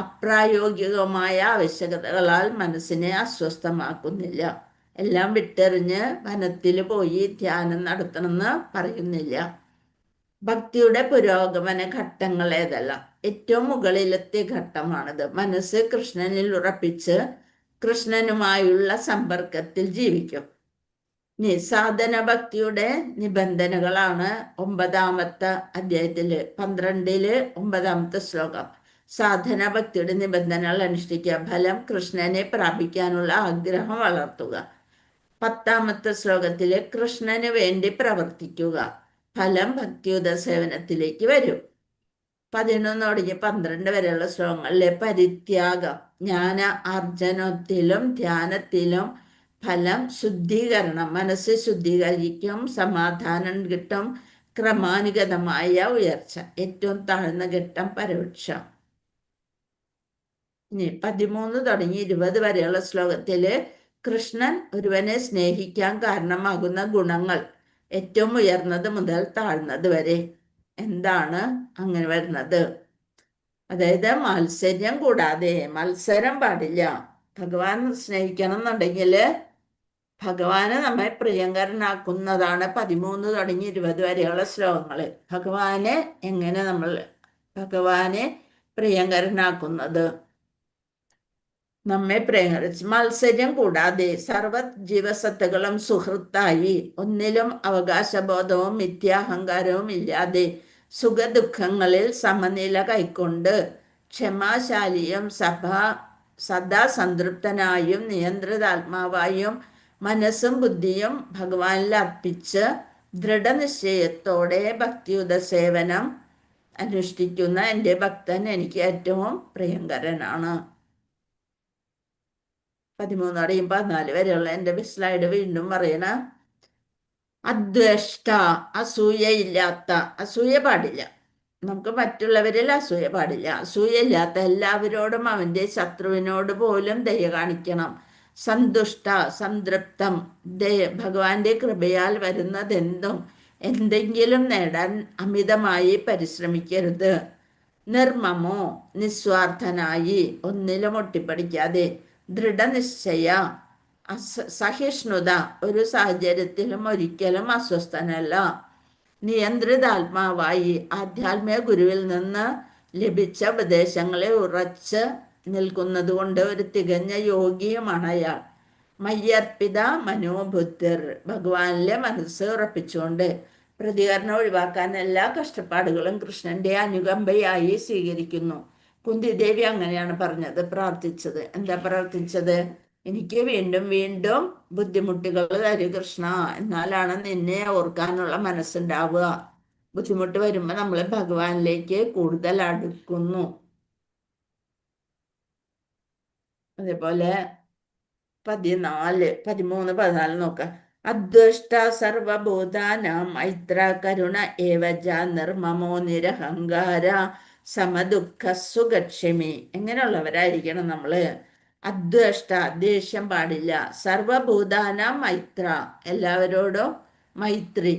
അപ്രായോഗികവുമായ ആവശ്യകതകളാൽ മനസ്സിനെ അസ്വസ്ഥമാക്കുന്നില്ല. എല്ലാം വിട്ടെറിഞ്ഞ് വനത്തിൽ പോയി ധ്യാനം നടത്തണമെന്ന് പറയുന്നില്ല. ഭക്തിയുടെ പുരോഗമന ഘട്ടങ്ങൾ ഏതെല്ലാം? ഏറ്റവും മുകളിലത്തെ ഘട്ടമാണിത്. മനസ്സ് കൃഷ്ണനിൽ ഉറപ്പിച്ച് കൃഷ്ണനുമായുള്ള സമ്പർക്കത്തിൽ ജീവിക്കും. ഇനി സാധന ഭക്തിയുടെ നിബന്ധനകളാണ് 9ാമത്തെ അധ്യായത്തില് 12-9 ശ്ലോകം. സാധന ഭക്തിയുടെ നിബന്ധനകൾ അനുഷ്ഠിക്കുക, ഫലം കൃഷ്ണനെ പ്രാപിക്കാനുള്ള ആഗ്രഹം വളർത്തുക. 10ാമത്തെ ശ്ലോകത്തില് കൃഷ്ണന് വേണ്ടി പ്രവർത്തിക്കുക, ഫലം ഭക്തിയുത സേവനത്തിലേക്ക് വരും. 11 തുടങ്ങി 12 വരെയുള്ള ശ്ലോകങ്ങളിലെ പരിത്യാഗം, ജ്ഞാന ആർജനത്തിലും ധ്യാനത്തിലും ഫലം ശുദ്ധീകരണം, മനസ്സ് ശുദ്ധീകരിക്കും, സമാധാനം കിട്ടും, ക്രമാനുഗതമായ ഉയർച്ച. ഏറ്റവും താഴ്ന്ന ഘട്ടം പരോക്ഷം. ഇനി 13 തുടങ്ങി 20 വരെയുള്ള ശ്ലോകത്തില് കൃഷ്ണൻ ഒരുവനെ സ്നേഹിക്കാൻ കാരണമാകുന്ന ഗുണങ്ങൾ, ഏറ്റവും ഉയർന്നത് മുതൽ താഴ്ന്നത് വരെ. എന്താണ് അങ്ങനെ വരുന്നത്? അതായത് മത്സര്യം കൂടാതെ, മത്സരം പാടില്ല. ഭഗവാൻ സ്നേഹിക്കണം എന്നുണ്ടെങ്കിൽ ഭഗവാന് നമ്മെ പ്രിയങ്കരനാക്കുന്നതാണ് 13 തുടങ്ങി 20 വരെയുള്ള ശ്ലോകങ്ങള്. ഭഗവാനെ പ്രിയങ്കരനാക്കുന്നത്, നമ്മെ പ്രിയങ്കരിച്ച് മത്സര്യം കൂടാതെ സർവ ജീവസത്തകളും സുഹൃത്തായി ഒന്നിലും അവകാശബോധവും മിഥ്യാഹങ്കാരവും ഇല്ലാതെ സുഖദുഃഖങ്ങളിൽ സമനില കൈക്കൊണ്ട് ക്ഷമാശാലിയും സദാ സംതൃപ്തനായും നിയന്ത്രിതാത്മാവായും മനസ്സും ബുദ്ധിയും ഭഗവാനിൽ അർപ്പിച്ച് ദൃഢനിശ്ചയത്തോടെ ഭക്തിയുത സേവനം അനുഷ്ഠിക്കുന്ന എൻ്റെ ഭക്തൻ എനിക്ക് ഏറ്റവും പ്രിയങ്കരനാണ്. 13 14 വരെയുള്ള എൻ്റെ സ്ലൈഡ് വീണ്ടും പറയണ. അദ്വേഷ്ട, അസൂയയില്ലാത്ത, അസൂയ പാടില്ല. നമുക്ക് മറ്റുള്ളവരിൽ അസൂയ പാടില്ല. അസൂയയില്ലാത്ത, എല്ലാവരോടും അവൻ്റെ ശത്രുവിനോട് പോലും ദയ കാണിക്കണം. സന്തുഷ്ട, സംതൃപ്തം, ഭഗവാന്റെ കൃപയാൽ വരുന്നതെന്തും എന്തെങ്കിലും നേടാൻ അമിതമായി പരിശ്രമിക്കരുത്. നിർമ്മമോ, നിസ്വാർത്ഥനായി, ഒന്നിലും ഒട്ടിപ്പടിക്കാതെ. ദൃഢനിശ്ചയ, സഹിഷ്ണുത, ഒരു സാഹചര്യത്തിലും ഒരിക്കലും അസ്വസ്ഥനല്ല. നിയന്ത്രിതാത്മാവായി, ആധ്യാത്മിക ഗുരുവിൽ നിന്ന് ലഭിച്ച ഉപദേശങ്ങളെ ഉറച്ച് നിൽക്കുന്നത് കൊണ്ട് ഒരു തികഞ്ഞ യോഗിയുമാണ് അയാൾ. മയ്യർപ്പിത മനോബുദ്ധിർ, ഭഗവാനിലെ മനസ്സ് ഉറപ്പിച്ചുകൊണ്ട് പ്രതികരണം ഒഴിവാക്കാൻ എല്ലാ കഷ്ടപ്പാടുകളും കൃഷ്ണന്റെ അനുകമ്പയായി സ്വീകരിക്കുന്നു. കുന്തിദേവി അങ്ങനെയാണ് പ്രാർത്ഥിച്ചത്. എന്താ പ്രാർത്ഥിച്ചത്? എനിക്ക് വീണ്ടും വീണ്ടും ബുദ്ധിമുട്ടുകൾ തരൂ കൃഷ്ണ, എന്നാലാണ് നിന്നെ ഓർക്കാനുള്ള മനസ്സുണ്ടാവുക. ബുദ്ധിമുട്ട് വരുമ്പോൾ നമ്മൾ ഭഗവാനിലേക്ക് കൂടുതൽ അടുക്കുന്നു. അതേപോലെ 13 14 നോക്കാം. അദ്വേഷ്ട സർവഭൂതാനാം മൈത്ര കരുണ ഏവജ നിർമ്മമോ നിരഹങ്കാര സമദുഃഖ സുഖക്ഷമി. എങ്ങനെയുള്ളവരായിരിക്കണം നമ്മള്? അദ്വേഷ്ട, ദേഷ്യം പാടില്ല. സർവഭൂതാനാം മൈത്ര, എല്ലാവരോടും മൈത്രി,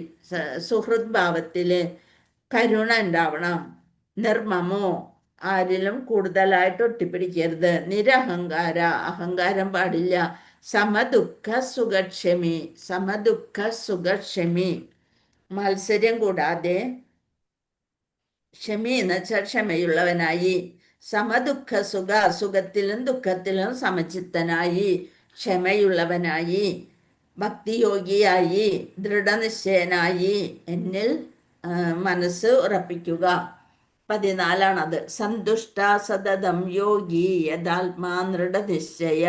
സുഹൃത് ഭാവത്തില് കരുണ ഉണ്ടാവണം. നിർമ്മമോ, ആരിലും കൂടുതലായിട്ട് ഒട്ടിപ്പിടിക്കരുത്. നിരഹങ്കാര, അഹങ്കാരം പാടില്ല. സമദുഃഖ സുഖക്ഷമി, സമദുഃഖ സുഖക്ഷമി, മത്സര്യം കൂടാതെ, ക്ഷമി എന്ന് വെച്ചാൽ ക്ഷമയുള്ളവനായി. സമദുഃഖ സുഖ, സുഖത്തിലും ദുഃഖത്തിലും സമചിത്തനായി, ക്ഷമയുള്ളവനായി, ഭക്തിയോഗിയായി, ദൃഢനിശ്ചയനായി എന്നിൽ മനസ്സ് ഉറപ്പിക്കുക. 14 സന്തുഷ്ട സതതം യോഗി യഥാത്മാ ദൃഢനിശ്ചയ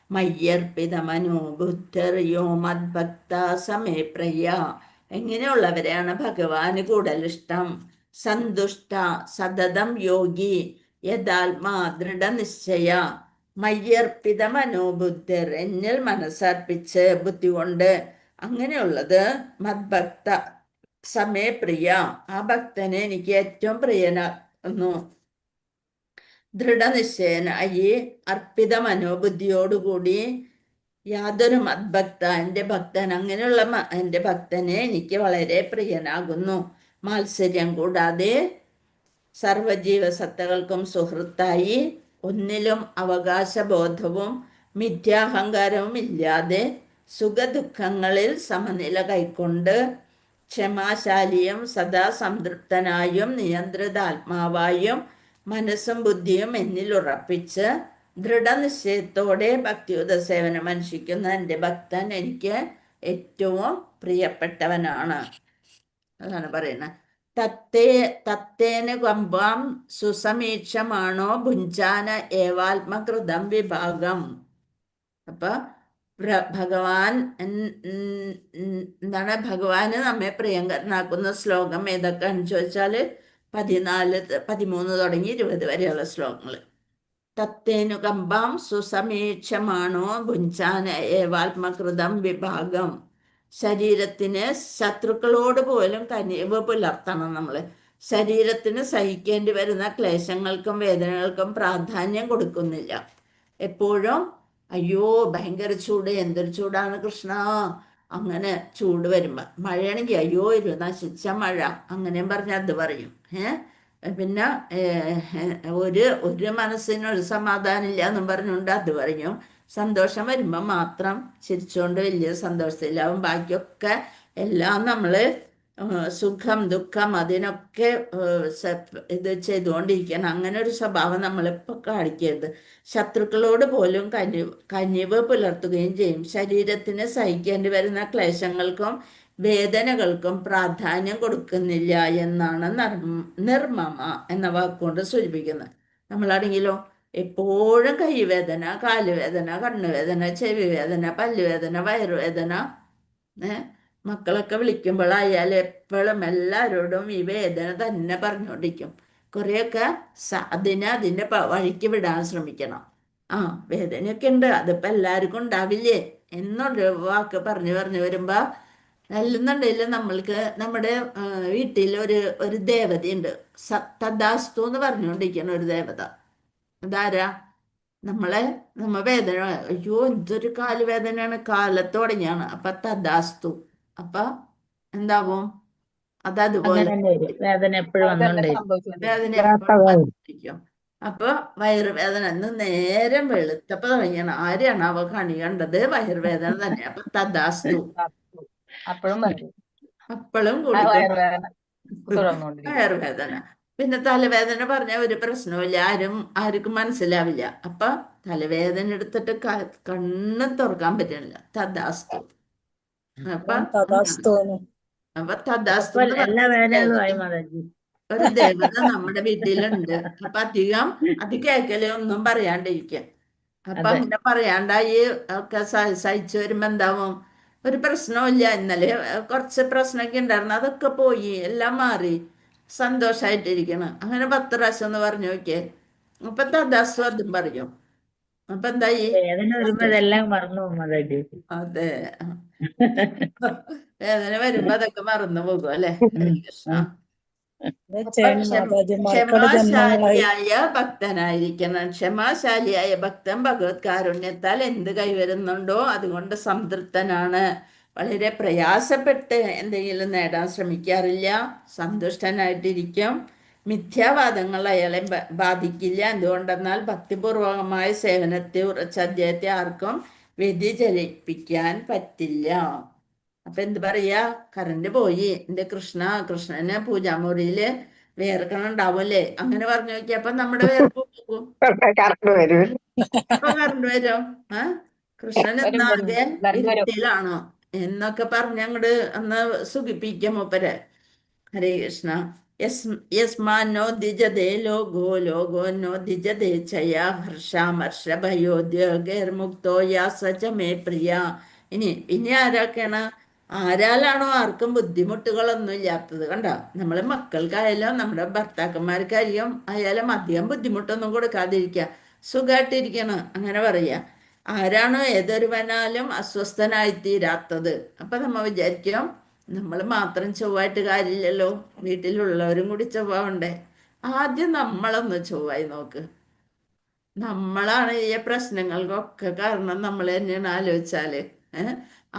മയ്യർപ്പിതമനോ ബുദ്ധർയോ മദ്ഭക്ത സമേ പ്രിയ. എങ്ങനെയുള്ളവരെയാണ് ഭഗവാന് കൂടുതൽ ഇഷ്ടം? സന്തുഷ്ട, സതതം യോഗി, യഥാത്മാ ദൃഢനിശ്ചയ, മയ്യർപ്പിത മനോബുദ്ധർ, എന്നിൽ മനസ്സർപ്പിച്ച് ബുദ്ധി കൊണ്ട്, അങ്ങനെയുള്ളത് മദ്ഭക്ത സമേ പ്രിയ, ആ ഭക്തനെ എനിക്ക് ഏറ്റവും പ്രിയനാകുന്നു. ദൃഢനിശ്ചയനായി അർപ്പിത മനോബുദ്ധിയോടുകൂടി യാതൊരു മദ്ഭക്ത, എൻ്റെ ഭക്തൻ, അങ്ങനെയുള്ള എൻ്റെ ഭക്തനെ എനിക്ക് വളരെ പ്രിയനാകുന്നു. മാത്സര്യം കൂടാതെ സർവജീവസത്തകൾക്കും സുഹൃത്തായി, ഒന്നിലും അവകാശബോധവും മിഥ്യാഹങ്കാരവും ഇല്ലാതെ സുഖദുഃഖങ്ങളിൽ സമനില കൈക്കൊണ്ട് ക്ഷമാശാലിയും സദാ സംതൃപ്തനായും നിയന്ത്രിതാത്മാവായും മനസ്സും ബുദ്ധിയും എന്നിൽ ഉറപ്പിച്ച് ദൃഢനിശ്ചയത്തോടെ ഭക്തിയുത സേവനം അനുഷ്ഠിക്കുന്ന എൻ്റെ ഭക്തൻ എനിക്ക് ഏറ്റവും പ്രിയപ്പെട്ടവനാണ്. അതാണ് പറയുന്നത്. തത്തേന കമ്പാം സുസമീക്ഷമാണോ ഭുഞ്ചാന ഏവാത്മകൃതം വിഭാഗം. അപ്പൊ ഭഗവാൻ എന്താണ്, ഭഗവാന് നമ്മെ പ്രിയങ്കരനാക്കുന്ന ശ്ലോകം ഏതൊക്കെയാണെന്ന് ചോദിച്ചാൽ 14, 13 തുടങ്ങി 20 വരെയുള്ള ശ്ലോകങ്ങൾ. തത്തേനു കമ്പാം സുസമീക്ഷമാണോ ഭുഞ്ചാന ഏവാത്മകൃതം വിഭാഗം. ശരീരത്തിന് ശത്രുക്കളോട് പോലും കനിവ് പുലർത്തണം നമ്മൾ. ശരീരത്തിന് സഹിക്കേണ്ടി വരുന്ന ക്ലേശങ്ങൾക്കും വേദനകൾക്കും പ്രാധാന്യം കൊടുക്കുന്നില്ല. എപ്പോഴും അയ്യോ ഭയങ്കര ചൂട്, എന്തൊരു ചൂടാണ് കൃഷ്ണ, അങ്ങനെ ചൂട് വരുമ്പോൾ, മഴയാണെങ്കിൽ അയ്യോ ഒരു നശിച്ച മഴ, അങ്ങനെയും പറഞ്ഞ് അത് പറയും. പിന്നെ ഒരു മനസ്സിനൊരു സമാധാനം ഇല്ല എന്നും പറഞ്ഞുകൊണ്ട് അത് പറയും. സന്തോഷം വരുമ്പോൾ മാത്രം ചിരിച്ചുകൊണ്ട് വലിയ സന്തോഷത്തിലാവും. ബാക്കിയൊക്കെ എല്ലാം നമ്മൾ സുഖം ദുഃഖം അതിനൊക്കെ ഇത് ചെയ്തുകൊണ്ടിരിക്കണം. അങ്ങനെ ഒരു സ്വഭാവം നമ്മളിപ്പോൾ കാണിക്കരുത്. ശത്രുക്കളോട് പോലും കനിവ് പുലർത്തുകയും ചെയ്യും. ശരീരത്തിന് സഹിക്കേണ്ടി വരുന്ന ക്ലേശങ്ങൾക്കും വേദനകൾക്കും പ്രാധാന്യം കൊടുക്കുന്നില്ല എന്നാണ് നിർമ്മമ എന്ന വാക്കുകൊണ്ട് സൂചിപ്പിക്കുന്നത്. നമ്മളാണെങ്കിലോ എപ്പോഴും കൈവേദന, കാലുവേദന, കണ്ണുവേദന, ചെവി വേദന, പല്ലുവേദന, വയറുവേദന, മക്കളൊക്കെ വിളിക്കുമ്പോഴായാൽ എപ്പോഴും എല്ലാവരോടും ഈ വേദന തന്നെ പറഞ്ഞുകൊണ്ടിരിക്കും. കുറേയൊക്കെ അതിൻ്റെ വഴിക്ക് വിടാൻ ശ്രമിക്കണം. വേദനയൊക്കെ ഉണ്ട്, അതിപ്പോൾ എല്ലാവർക്കും ഉണ്ടാവില്ലേ എന്നൊരു വാക്ക് പറഞ്ഞു വരുമ്പോൾ അല്ലെന്നുണ്ടെങ്കിൽ നമ്മൾക്ക് നമ്മുടെ വീട്ടിൽ ഒരു ദേവതയുണ്ട്, തഥാസ്തു എന്ന് പറഞ്ഞുകൊണ്ടിരിക്കുന്ന ഒരു ദേവത. അതാരാ? നമ്മ വേദന, അയ്യോ എന്തൊരു കാലുവേദനയാണ്, കാലത്ത് തുടങ്ങിയാണ്, അപ്പൊ തഥാസ്തു. അപ്പൊ എന്താവും? അതതുപോലെ വേദന എപ്പോഴും വേദന എപ്പോഴും. അപ്പൊ വയറുവേദന ഇന്ന് നേരം വെളുത്തപ്പോ തുടങ്ങിയാണ്. ആരെയാണ് അവ കണി കണ്ടത്? വയറുവേദന തന്നെ. അപ്പൊ തഥാസ്തു. അപ്പോഴും കൂടി വയറുവേദന. പിന്നെ തലവേദന പറഞ്ഞ ഒരു പ്രശ്നമില്ല, ആർക്കും മനസ്സിലാവില്ല. അപ്പൊ തലവേദന എടുത്തിട്ട് കണ്ണ് തുറക്കാൻ പറ്റുന്നില്ല. തഥാസ്തു. അപ്പൊ തഥാസ്തു ഒരു ദേവത നമ്മുടെ വീട്ടിലുണ്ട്. അപ്പൊ അത് കേൾക്കല് ഒന്നും പറയാണ്ടിരിക്കുക. അപ്പൊ അങ്ങനെ പറയാണ്ടായി ഒക്കെ സഹിച്ചു വരുമ്പോ എന്താവും? ഒരു പ്രശ്നമില്ല. ഇന്നലെ കുറച്ച് പ്രശ്നമൊക്കെ ഉണ്ടായിരുന്നു, അതൊക്കെ പോയി, എല്ലാം മാറി, സന്തോഷായിട്ടിരിക്കണം. അങ്ങനെ 10 പ്രാവശ്യം ഒന്ന് പറഞ്ഞു നോക്കിയേ. അപ്പൊ തഥാസ്തു അതും പറയും. അപ്പൊ എന്തായി? അതെ, വേദന വരുമ്പോ അതൊക്കെ മറന്നു പോകും അല്ലെ. ഹരികൃഷ്ണ. ക്ഷമാശാലിയായ ഭക്തനായിരിക്കണം. ക്ഷമാശാലിയായ ഭക്തൻ ഭഗവത് കാരുണ്യത്താൽ എന്ത് കൈവരുന്നുണ്ടോ അതുകൊണ്ട് സംതൃപ്തനാണ്. വളരെ പ്രയാസപ്പെട്ട് എന്തെങ്കിലും നേടാൻ ശ്രമിക്കാറില്ല. സന്തുഷ്ടനായിട്ടിരിക്കും. മിഥ്യാവാദങ്ങൾ അയാളെ ബാധിക്കില്ല. എന്തുകൊണ്ടെന്നാൽ ഭക്തിപൂർവകമായ സേവനത്തെ ഉറച്ച അദ്ദേഹത്തെ ആർക്കും വ്യതിചലിപ്പിക്കാൻ പറ്റില്ല. അപ്പൊ എന്ത് പറയാ, കറണ്ട് പോയി, എന്റെ കൃഷ്ണന് പൂജാമുറിയില് വേർക്കണുണ്ടാവൂലേ, അങ്ങനെ പറഞ്ഞു നോക്കി. അപ്പൊ നമ്മുടെ വേർപ്പ് പോകും. കറക്റ്റ് വരും. അപ്പൊ കറണ്ട് വരും. കൃഷ്ണൻ വരും വരും എന്നാകെ കറണ്ട് വരും. ഇരുട്ടിലാണോ എന്നൊക്കെ പറഞ്ഞ് അങ്ങോട്ട് ഒന്ന് സുഖിപ്പിക്കാം മൂപ്പരെ. ഹരേ കൃഷ്ണ. യസ്മാനോ ദ്വിജതേ ലോകോ ലോകോ നോ ദ്വിജതേ ചയാ ഹർഷാമർഷ ഭയോദ്യോഗൈർമുക്തോ യാസ ച മേ പ്രിയ. ഇനി ആരൊക്കെയാണ്? ആരാലാണോ ആർക്കും ബുദ്ധിമുട്ടുകളൊന്നും ഇല്ലാത്തത്. കണ്ട, നമ്മളെ മക്കൾക്കായാലും നമ്മുടെ ഭർത്താക്കന്മാർക്കായാലും അധികം ബുദ്ധിമുട്ടൊന്നും കൊടുക്കാതിരിക്കുക, സുഖമായിട്ടിരിക്കണം, അങ്ങനെ പറയാ. ആരാണോ ഏതൊരുവനാലും അസ്വസ്ഥനായിത്തീരാത്തത്. അപ്പൊ നമ്മ വിചാരിക്കും നമ്മൾ മാത്രം ചൊവ്വായിട്ട് കാര്യമില്ലല്ലോ, വീട്ടിലുള്ളവരും കൂടി ചൊവ്വാണ്ടേ. ആദ്യം നമ്മളൊന്ന് ചൊവ്വായി നോക്ക്. നമ്മളാണ് ഈ പ്രശ്നങ്ങൾക്കൊക്കെ കാരണം നമ്മൾ തന്നെയാണ് ആലോചിച്ചാല്.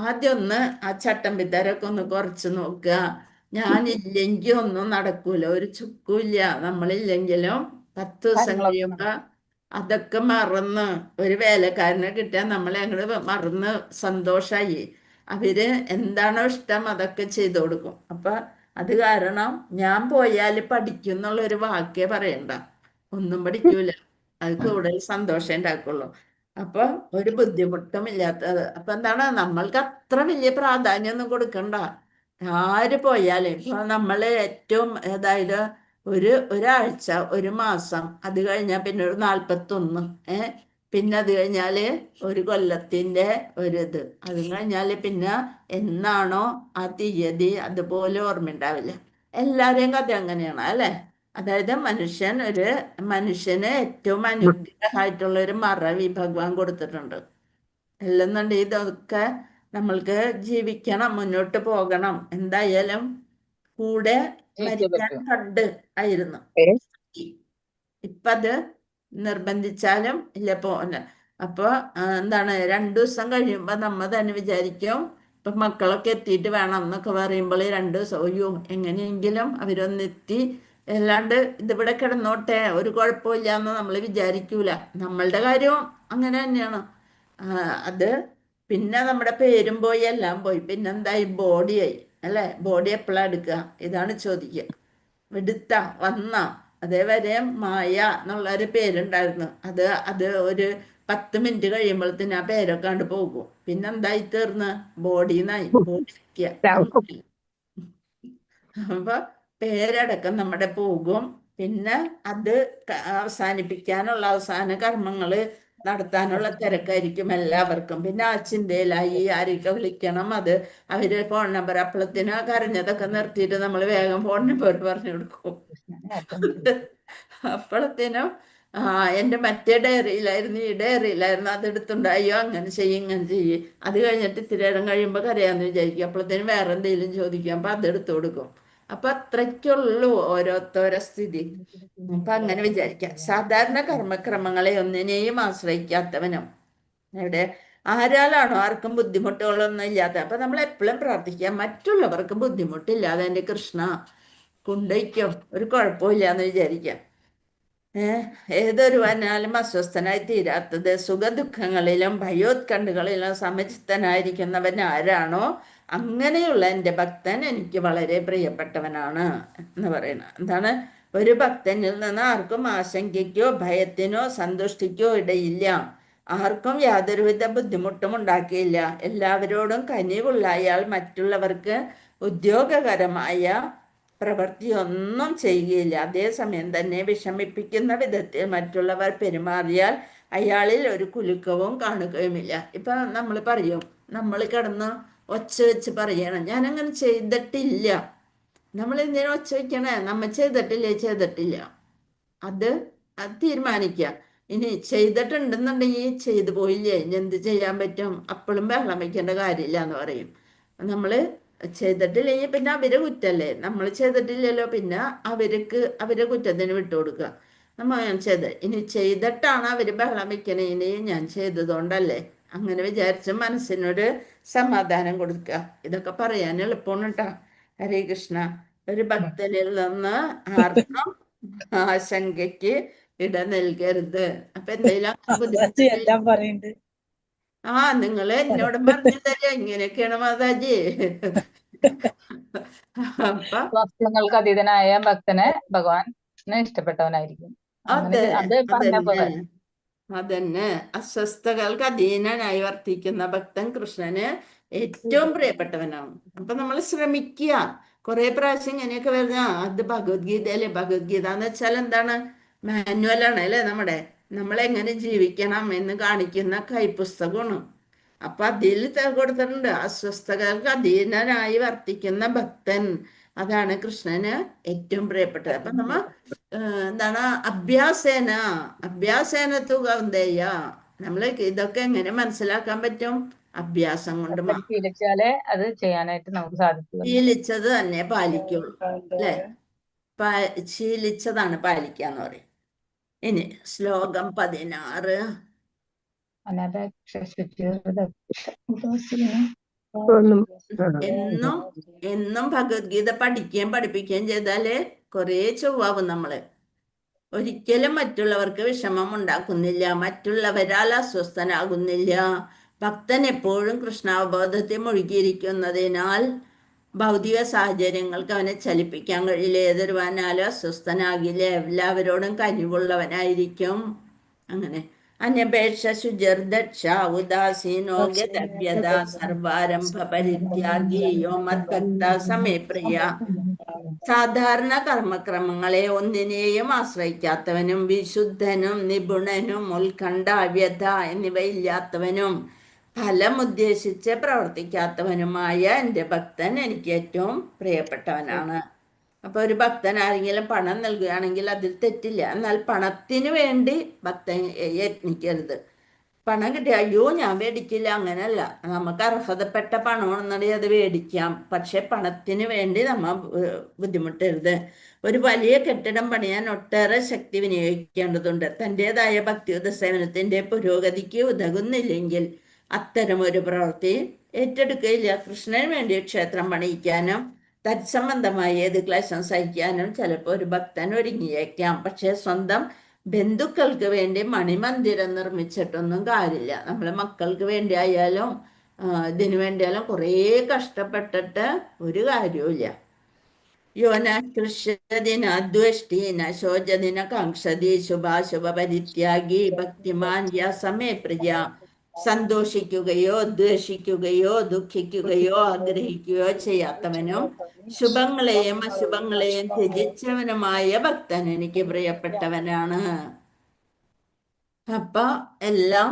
ആദ്യം ഒന്ന് ആ ചട്ടമ്പിത്തരൊക്കെ ഒന്ന് കുറച്ച് നോക്കുക. ഞാനില്ലെങ്കിൽ ഒന്നും നടക്കൂല, ഒരു ചുക്കുമില്ല. നമ്മളില്ലെങ്കിലും 10 ദിവസം കാര്യങ്ങളൊക്കെ കഴിയുമ്പോ അതൊക്കെ മറന്ന്, ഒരു വേലക്കാരനെ കിട്ടിയാൽ നമ്മളെ അങ്ങോട്ട് മറന്ന് സന്തോഷായി. അവര് എന്താണോ ഇഷ്ടം അതൊക്കെ ചെയ്തു കൊടുക്കും. അപ്പൊ അത് കാരണം ഞാൻ പോയാൽ പഠിക്കും എന്നുള്ളൊരു വാക്കേ പറയണ്ട, ഒന്നും പഠിക്കൂല. അത് കൂടുതൽ സന്തോഷം ഉണ്ടാക്കുള്ളൂ. അപ്പൊ ഒരു ബുദ്ധിമുട്ടും ഇല്ലാത്തത്. അപ്പൊ എന്താണ്, നമ്മൾക്ക് അത്ര വലിയ പ്രാധാന്യം ഒന്നും കൊടുക്കണ്ട. ആര് പോയാലും ഇപ്പൊ നമ്മള് ഏറ്റവും അതായത് ഒരാഴ്ച, ഒരു മാസം, അത് കഴിഞ്ഞാൽ പിന്നെ ഒരു 41, പിന്നെ അത് കഴിഞ്ഞാല് ഒരു കൊല്ലത്തിന്റെ ഒരിത്, അത് കഴിഞ്ഞാല് പിന്നെ എന്നാണോ ആ തീയതി അതുപോലെ ഓർമ്മയുണ്ടാവില്ല. എല്ലാരെയും കഥ അങ്ങനെയാണ് അല്ലെ. അതായത് മനുഷ്യന് ഏറ്റവും അനുഗ്രഹമായിട്ടുള്ള ഒരു മറവി ഭഗവാൻ കൊടുത്തിട്ടുണ്ട്. അല്ലെന്നുണ്ട് ഇതൊക്കെ നമ്മൾക്ക് ജീവിക്കണം, മുന്നോട്ട് പോകണം, എന്തായാലും കൂടെ ജയിച്ചേ മരിക്കാൻ പറ്റൂ. കണ്ട് ആയിരുന്നു. ഇപ്പൊ അത് നിർബന്ധിച്ചാലും ഇല്ല പോലെ. അപ്പൊ എന്താണ്, 2 ദിവസം കഴിയുമ്പോ നമ്മ തന്നെ വിചാരിക്കും ഇപ്പൊ മക്കളൊക്കെ എത്തിയിട്ട് വേണം എന്നൊക്കെ പറയുമ്പോൾ 2 ദിവസം അയ്യോ എങ്ങനെയെങ്കിലും അവരൊന്നെത്തി, അല്ലാണ്ട് ഇതിവിടെ കിടന്നോട്ടെ ഒരു കുഴപ്പമില്ല എന്ന് നമ്മൾ വിചാരിക്കൂല. നമ്മളുടെ കാര്യവും അങ്ങനെ തന്നെയാണ്. അത് പിന്നെ നമ്മുടെ പേരും പോയി, എല്ലാം പോയി, പിന്നെന്തായി, ബോഡിയായി അല്ലെ. ബോഡി എപ്പോഴാണ് എടുക്കുക, ഇതാണ് ചോദിക്കുക. എടുത്ത വന്ന അതേവരെ മായ എന്നുള്ളൊരു പേരുണ്ടായിരുന്നു. അത് ഒരു 10 മിനിറ്റ് കഴിയുമ്പോഴത്തേന് ആ പേരൊക്കെ കണ്ട് പോകും. പിന്നെന്തായി തീർന്ന്, ബോഡിന്നായി. ബോഡി അപ്പൊ പേരടക്കം നമ്മുടെ പോകും. പിന്നെ അത് അവസാനിപ്പിക്കാനുള്ള അവസാന കർമ്മങ്ങള് നടത്താനുള്ള തിരക്കായിരിക്കും എല്ലാവർക്കും. പിന്നെ ആ ചിന്തയിലായി ആരൊക്കെ വിളിക്കണം, അവര് ഫോൺ നമ്പർ, അപ്പളത്തിന് കരഞ്ഞതൊക്കെ നിർത്തിയിട്ട് നമ്മൾ വേഗം ഫോൺ നമ്പർ പറഞ്ഞു കൊടുക്കും. അപ്പളത്തിനും എൻ്റെ മറ്റേ ഡയറിയിലായിരുന്നു, ഈ ഡയറിയിലായിരുന്നു, അതെടുത്തുണ്ടായോ, അങ്ങനെ ചെയ്യും ഇങ്ങനെ ചെയ്യും. അത് കഴിഞ്ഞിട്ട് ഇത്തിരി നേരം കഴിയുമ്പോൾ കരയാന്ന് വിചാരിക്കും. അപ്പളത്തേനും വേറെ എന്തെങ്കിലും ചോദിക്കും, അപ്പൊ അതെടുത്തു കൊടുക്കും. അപ്പൊ അത്രയ്ക്കുള്ളൂ ഓരോരുത്തരുടെ സ്ഥിതി. അപ്പൊ അങ്ങനെ വിചാരിക്കാം. സാധാരണ കർമ്മക്രമങ്ങളെ ഒന്നിനെയും ആശ്രയിക്കാത്തവനും ഇവിടെ ആരാലാണോ ആർക്കും ബുദ്ധിമുട്ടുകളൊന്നും ഇല്ലാത്ത, അപ്പൊ നമ്മൾ എപ്പോഴും പ്രാർത്ഥിക്കാം മറ്റുള്ളവർക്ക് ബുദ്ധിമുട്ടില്ലാതെ എൻ്റെ കൃഷ്ണ കൊണ്ടയ്ക്കോ, ഒരു കുഴപ്പമില്ല എന്ന് വിചാരിക്കാം. ഏതൊരുവനാലും അസ്വസ്ഥനായി തീരാത്തത്, സുഖദുഃഖങ്ങളിലും ഭയോത്കണ്ഠകളിലും സമചിത്തനായിരിക്കുന്നവൻ ആരാണോ അങ്ങനെയുള്ള എൻ്റെ ഭക്തൻ എനിക്ക് വളരെ പ്രിയപ്പെട്ടവനാണ് എന്ന് പറയുന്നത്. എന്താണ്, ഒരു ഭക്തനിൽ നിന്ന് ആർക്കും ആശങ്കയ്ക്കോ ഭയത്തിനോ സന്തുഷ്ടിക്കോ ഇടയില്ല. ആർക്കും യാതൊരുവിധ ബുദ്ധിമുട്ടും ഉണ്ടാക്കിയില്ല. എല്ലാവരോടും കനിവുള്ള അയാൾ മറ്റുള്ളവർക്ക് ഉദ്യോഗകരമായ പ്രവൃത്തിയൊന്നും ചെയ്യുകയില്ല. അതേസമയം തന്നെ വിഷമിപ്പിക്കുന്ന വിധത്തിൽ മറ്റുള്ളവർ പെരുമാറിയാൽ അയാളിൽ ഒരു കുലുക്കവും കാണുകയുമില്ല. ഇപ്പൊ നമ്മൾ പറയും, നമ്മൾ കിടന്ന് ഒച്ച വെച്ച് പറയണം ഞാനങ്ങനെ ചെയ്തിട്ടില്ല. നമ്മൾ എന്തിനാ ഒച്ച വയ്ക്കണേ, നമ്മ ചെയ്തിട്ടില്ല. അത് തീരുമാനിക്കുക. ഇനി ചെയ്തിട്ടുണ്ടെന്നുണ്ടെങ്കിൽ ചെയ്തു പോയില്ലേ, ഇനി എന്ത് ചെയ്യാൻ പറ്റും, അപ്പോഴും ബഹളം വയ്ക്കേണ്ട കാര്യമില്ല എന്ന് പറയും. നമ്മള് ചെയ്തിട്ടില്ലെങ്കിൽ പിന്നെ അവരെ കുറ്റല്ലേ, നമ്മൾ ചെയ്തിട്ടില്ലല്ലോ, പിന്നെ അവരെ കുറ്റത്തിന് വിട്ടുകൊടുക്കുക. നമ്മൾ ഞാൻ ഇനി ചെയ്തിട്ടാണ് അവര് ബഹളം വെക്കണേ, ഇനി ഞാൻ ചെയ്തതുകൊണ്ടല്ലേ, അങ്ങനെ വിചാരിച്ച് മനസ്സിനൊരു സമാധാനം കൊടുക്കുക. ഇതൊക്കെ പറയാൻ എളുപ്പമാണ് കേട്ടോ. ഹരേ കൃഷ്ണ. ഒരു ഭക്തനിൽ നിന്ന് ആർക്കും ആശങ്കയ്ക്ക് ഇട നൽകരുത്. അപ്പൊ എന്തെങ്കിലും മാതാജി ബുദ്ധിമുട്ട് എല്ലാം പറയുന്നുണ്ട്. നിങ്ങൾ എന്നോട് പറഞ്ഞു തരാ ഇങ്ങനെയൊക്കെയാണ് മാതാജി. അപ്പൊ വസ്തുക്കൾക്ക് അതീതനായ ഭക്തനെ ഭഗവാന് ഇഷ്ടപ്പെട്ടവനായിരിക്കും. അങ്ങനെ അതെ അത് പറഞ്ഞ അതന്നെ പോലെ അതന്നെ അസ്വസ്ഥതകൾക്ക് അധീനനായി വർത്തിക്കുന്ന ഭക്തൻ കൃഷ്ണന് ഏറ്റവും പ്രിയപ്പെട്ടവനാണ്. അപ്പൊ നമ്മൾ ശ്രമിക്കുക. കുറെ പ്രാവശ്യം ഇങ്ങനെയൊക്കെ വരുന്ന അത് ഭഗവത്ഗീതയിലെ ഭഗവത്ഗീത എന്ന് വെച്ചാൽ എന്താണ്? മാനുവലാണ് അല്ലേ? നമ്മളെങ്ങനെ ജീവിക്കണം എന്ന് കാണിക്കുന്ന കൈപ്പുസ്തകമാണ്. അപ്പൊ അതിൽ കൊടുത്തിട്ടുണ്ട് അസ്വസ്ഥതകൾക്ക് അധീനനായി വർത്തിക്കുന്ന ഭക്തൻ, അതാണ് കൃഷ്ണന് ഏറ്റവും പ്രിയപ്പെട്ടത്. അപ്പൊ എന്താണ് അഭ്യാസേന അഭ്യാസേന തുകന്തയ്യ. നമ്മള് ഇതൊക്കെ എങ്ങനെ മനസ്സിലാക്കാൻ പറ്റും? അഭ്യാസം കൊണ്ട് ശീലിച്ചാലേ അത് ചെയ്യാനായിട്ട് നമുക്ക് സാധിക്കുള്ളൂ. ശീലിച്ചത് തന്നെ പാലിക്കുള്ളൂ അല്ലെ? ശീലിച്ചതാണ് പാലിക്കാന്ന് പറയും. ഇനി ശ്ലോകം 16. എന്നും എന്നും ഭഗവത്ഗീത പഠിക്കുകയും പഠിപ്പിക്കുകയും ചെയ്താല് കുറെ ചൊവ്വാവും നമ്മള്. ഒരിക്കലും മറ്റുള്ളവർക്ക് വിഷമം ഉണ്ടാക്കുന്നില്ല, മറ്റുള്ളവരാൽ അസ്വസ്ഥനാകുന്നില്ല. ഭക്തൻ എപ്പോഴും കൃഷ്ണാവബോധത്തിൽ മുഴുകിയിരിക്കുന്നതിനാൽ ഭൗതിക സാഹചര്യങ്ങൾക്ക് അവനെ ചലിപ്പിക്കാൻ കഴിയില്ല. ഏതൊരുവനാലും അസ്വസ്ഥനാകില്ല, എല്ലാവരോടും കനിവുള്ളവനായിരിക്കും. അങ്ങനെ അന്യപേക്ഷ ശുചിർദക്ഷ ഉദാസീനോ ഗതവ്യത സർവാരംഭ പരിത്യാഗി യോ മദ്ഭക്ത സമേ പ്രിയ. സാധാരണ കർമ്മക്രമങ്ങളെ ഒന്നിനെയും ആശ്രയിക്കാത്തവനും വിശുദ്ധനും നിപുണനും ഉത്കണ്ഠ വ്യഥ എന്നിവയില്ലാത്തവനും ഫലം ഉദ്ദേശിച്ച് പ്രവർത്തിക്കാത്തവനുമായ എൻ്റെ ഭക്തൻ എനിക്ക് ഏറ്റവും പ്രിയപ്പെട്ടവനാണ്. അപ്പൊ ഒരു ഭക്തൻ ആരെങ്കിലും പണം നൽകുകയാണെങ്കിൽ അതിൽ തെറ്റില്ല. എന്നാൽ പണത്തിന് വേണ്ടി ഭക്തൻ യത്നിക്കരുത്. പണം കിട്ടിയ അയ്യോ ഞാൻ മേടിക്കില്ല, അങ്ങനെയല്ല. നമുക്ക് അർഹതപ്പെട്ട പണമാണെന്നുണ്ടെങ്കിൽ അത് മേടിക്കാം. പക്ഷെ പണത്തിന് വേണ്ടി നമ്മ ബുദ്ധിമുട്ടരുത്. ഒരു വലിയ കെട്ടിടം പണിയാൻ ഒട്ടേറെ ശക്തി വിനിയോഗിക്കേണ്ടതുണ്ട്. തൻ്റെതായ ഭക്തിയുത സേവനത്തിന്റെ പുരോഗതിക്ക് ഉതകുന്നില്ലെങ്കിൽ അത്തരം ഒരു പ്രവൃത്തി ഏറ്റെടുക്കുകയില്ല. കൃഷ്ണന് വേണ്ടി ക്ഷേത്രം പണിയിക്കാനും തത്സംബന്ധമായി ഏത് ക്ലേശം സഹിക്കാനും ചിലപ്പോൾ ഒരു ഭക്തൻ ഒരുങ്ങിയേക്കാം. പക്ഷെ സ്വന്തം ബന്ധുക്കൾക്ക് വേണ്ടി മണിമന്ദിരം നിർമ്മിച്ചിട്ടൊന്നും കാര്യമില്ല. നമ്മൾ മക്കൾക്ക് വേണ്ടി ആയാലും ഇതിനു വേണ്ടിയാലും കുറേ കഷ്ടപ്പെട്ടിട്ട് ഒരു കാര്യവുമില്ല. യോന കൃഷ്യദിന ദ്വേഷ്ടീന ശോചദിന കാംക്ഷതി ശുഭാശുഭ പരിത്യാഗി ഭക്തിമാൻ യാ സമേ പ്രിയ. സന്തോഷിക്കുകയോ ദ്വേഷിക്കുകയോ ദുഃഖിക്കുകയോ ആഗ്രഹിക്കുകയോ ചെയ്യാത്തവനും ശുഭങ്ങളെയും അശുഭങ്ങളെയും ത്യജിച്ചവനുമായ ഭക്തൻ എനിക്ക് പ്രിയപ്പെട്ടവനാണ്. അപ്പൊ എല്ലാം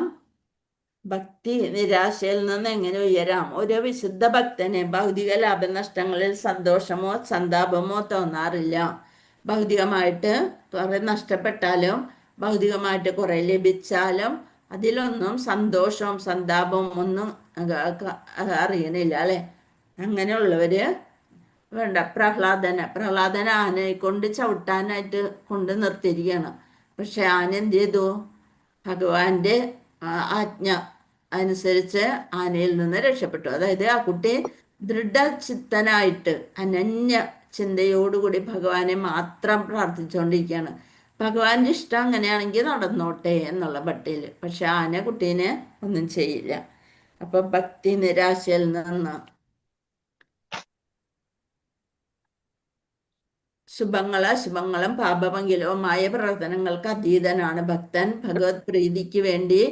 ഭക്തി നിരാശയിൽ നിന്ന് എങ്ങനെ ഉയരാം? ഒരു വിശുദ്ധ ഭക്തന് ഭൗതിക ലാഭനഷ്ടങ്ങളിൽ സന്തോഷമോ സന്താപമോ തോന്നാറില്ല. ഭൗതികമായിട്ട് കുറെ നഷ്ടപ്പെട്ടാലും ഭൗതികമായിട്ട് കുറെ ലഭിച്ചാലും അതിലൊന്നും സന്തോഷവും സന്താപവും ഒന്നും അറിയണില്ല അല്ലെ? അങ്ങനെയുള്ളവര് വേണ്ട. പ്രഹ്ലാദന ആനയെ കൊണ്ട് ചവിട്ടാനായിട്ട് കൊണ്ട് നിർത്തിയിരിക്കുകയാണ്. പക്ഷെ ആന എന്ത് ചെയ്തു? ഭഗവാന്റെ ആജ്ഞ അനുസരിച്ച് ആനയിൽ നിന്ന് രക്ഷപ്പെട്ടു. അതായത് ആ കുട്ടി ദൃഢചിത്തനായിട്ട് അനന്യ ചിന്തയോടുകൂടി ഭഗവാനെ മാത്രം പ്രാർത്ഥിച്ചുകൊണ്ടിരിക്കുകയാണ്. ഭഗവാന്റെ ഇഷ്ടം അങ്ങനെയാണെങ്കിൽ നടന്നോട്ടെ എന്നുള്ള ഭട്ടിയിൽ. പക്ഷെ ആന കുട്ടീനെ ഒന്നും ചെയ്യില്ല. അപ്പൊ ഭക്തി നിരാശയിൽ നിന്ന് അശുഭങ്ങളും പാപമംഗലവുമായ പ്രവർത്തനങ്ങൾക്ക് അതീതനാണ് ഭക്തൻ. ഭഗവത് പ്രീതിക്ക് വേണ്ടി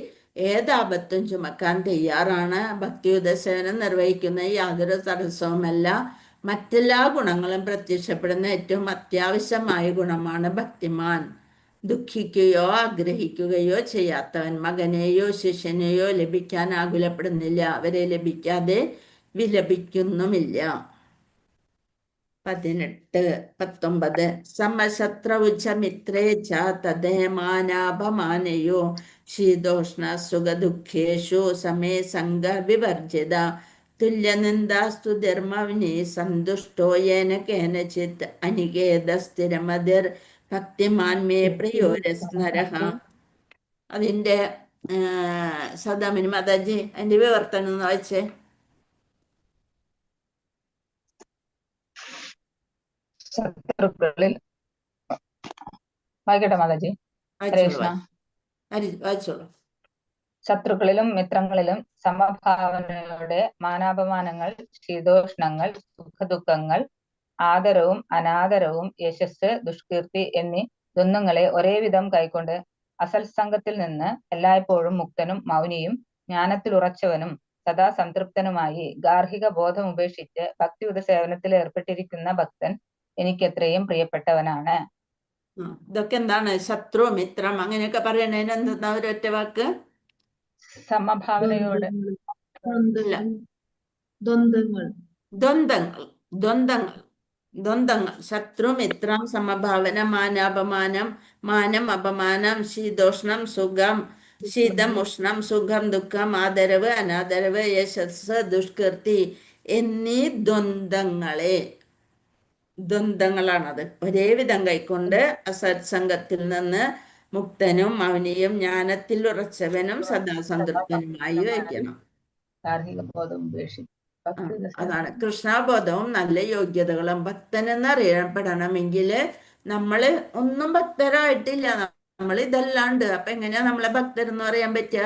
ഏതാപത്തും ചുമക്കാൻ തയ്യാറാണ്. ഭക്തിയുത സേവനം നിർവഹിക്കുന്ന യാതൊരു തടസ്സവുമല്ല. മറ്റെല്ലാ ഗുണങ്ങളും പ്രത്യക്ഷപ്പെടുന്ന ഏറ്റവും അത്യാവശ്യമായ ഗുണമാണ് ഭക്തിമാൻ. ദുഃഖിക്കുകയോ ആഗ്രഹിക്കുകയോ ചെയ്യാത്തവൻ മകനെയോ ശിഷ്യനെയോ ലഭിക്കാൻ ആകുലപ്പെടുന്നില്ല. അവരെ ലഭിക്കാതെ വിലപിക്കുന്നുമില്ല. 18-19 സമശത്രൗച മിത്രേ ച തദ്ദേമാനാപമാനയോ ശീതോഷ്ണ സുഖദുഃഖേഷു സമേ സംഗ വിവർജിത തുല്യനിന്ദാസ്തു ധർമ്മവിനി സന്തുഷ്ടോ യേന കേനചിത് അനികേത സ്ഥിരമതിർ ഭക്തിമാൻ മേ പ്രിയോരസ്നരഃ. അതിൻ്റെ സൗദാമിനി മാതാജി അതിന്റെ വിവർത്തനം ഒന്ന് വായിച്ചേ. ശത്രുക്കളിൽ വായിക്കട്ടെ മാതാജി. ഹരേ വായിച്ചോളൂ കൃഷ്ണ. വായിച്ചോളൂ. ശത്രുക്കളിലും മിത്രങ്ങളിലും സമഭാവനയോടെ മാനാപമാനങ്ങൾ, ശീതോഷ്ണങ്ങൾ, സുഖദുഃഖങ്ങൾ, ആദരവും അനാദരവും, യശസ്, ദുഷ്കീർത്തി എന്നീ ദ്വന്ദ്ങ്ങളെ ഒരേ വിധം കൈക്കൊണ്ട് അസത്സംഗത്തിൽ നിന്ന് എല്ലായ്പ്പോഴും മുക്തനും മൗനിയും ജ്ഞാനത്തിലുറച്ചവനും സദാ സംതൃപ്തനുമായി ഗാർഹിക ബോധം ഉപേക്ഷിച്ച് ഭക്തിയുത സേവനത്തിൽ ഏർപ്പെട്ടിരിക്കുന്ന ഭക്തൻ എനിക്ക് എത്രയും പ്രിയപ്പെട്ടവനാണ്. ഇതൊക്കെ എന്താണ്? ശത്രു, മിത്രം അങ്ങനെയൊക്കെ പറയണതിന് എന്താ ഒരൊറ്റ വാക്ക്? സമഭാവനയോടെ. ദ്വന്ദ്ങ്ങൾ. ശത്രു, മിത്രം, സമഭാവന, മാനാപമാനം, മാനം, അപമാനം, ശീതോഷ്ണം, സുഖം, ശീതം, ഉഷ്ണം, സുഖം, ദുഃഖം, ആദരവ്, അനാദരവ്, യശസ്, ദുഷ്കീർത്തി എന്നീ ദ്വന്ദ്ങ്ങളാണത്. ഒരേ വിധം കൈക്കൊണ്ട് അസത്സംഗത്തിൽ നിന്ന് മുക്തനും മൗനിയും ജ്ഞാനത്തിൽ ഉറച്ചവനും സദാ സംതൃപ്തനുമായി വയ്ക്കണം. ഗാർഹിക ബോധം ഉപേക്ഷിച്ച് അതാണ് കൃഷ്ണബോധവും നല്ല യോഗ്യതകളും. ഭക്തനെന്നറിയപ്പെടണമെങ്കിൽ നമ്മള് ഒന്നും ഭക്തരായിട്ടില്ല, നമ്മൾ ഇതല്ലാണ്ട്. അപ്പൊ എങ്ങനെയാ നമ്മളെ ഭക്തരെന്ന് പറയാൻ പറ്റുക?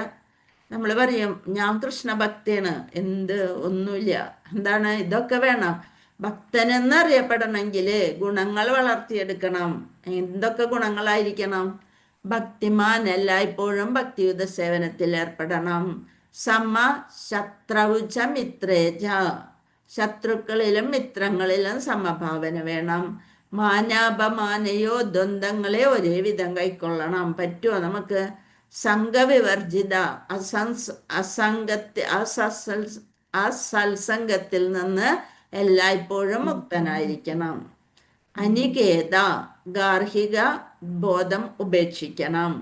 നമ്മൾ പറയും ഞാൻ കൃഷ്ണ ഭക്തയാണ്, എന്ത് ഒന്നുമില്ല. എന്താണ്? ഇതൊക്കെ വേണം. ഭക്തനെന്നറിയപ്പെടണമെങ്കിൽ ഗുണങ്ങൾ വളർത്തിയെടുക്കണം. എന്തൊക്കെ ഗുണങ്ങളായിരിക്കണം? ഭക്തിമാൻ, എല്ലായ്പ്പോഴും ഭക്തിയുത സേവനത്തിൽ ഏർപ്പെടണം. സമ ശത്രൗച മിത്രേജ, ശത്രുക്കളിലും മിത്രങ്ങളിലും സമഭാവന വേണം. മാനാപമാനയോ, ദ്വന്ദ്ങ്ങളെ ഒരേ വിധം കൈക്കൊള്ളണം. പറ്റുമോ നമുക്ക്? സംഘവിവർജിത, അസത്സംഗത്തിൽ നിന്ന് എല്ലായ്പ്പോഴും മുക്തനായിരിക്കണം. അനികേത, ഗാർഹിക ബോധം ഉപേക്ഷിക്കണം.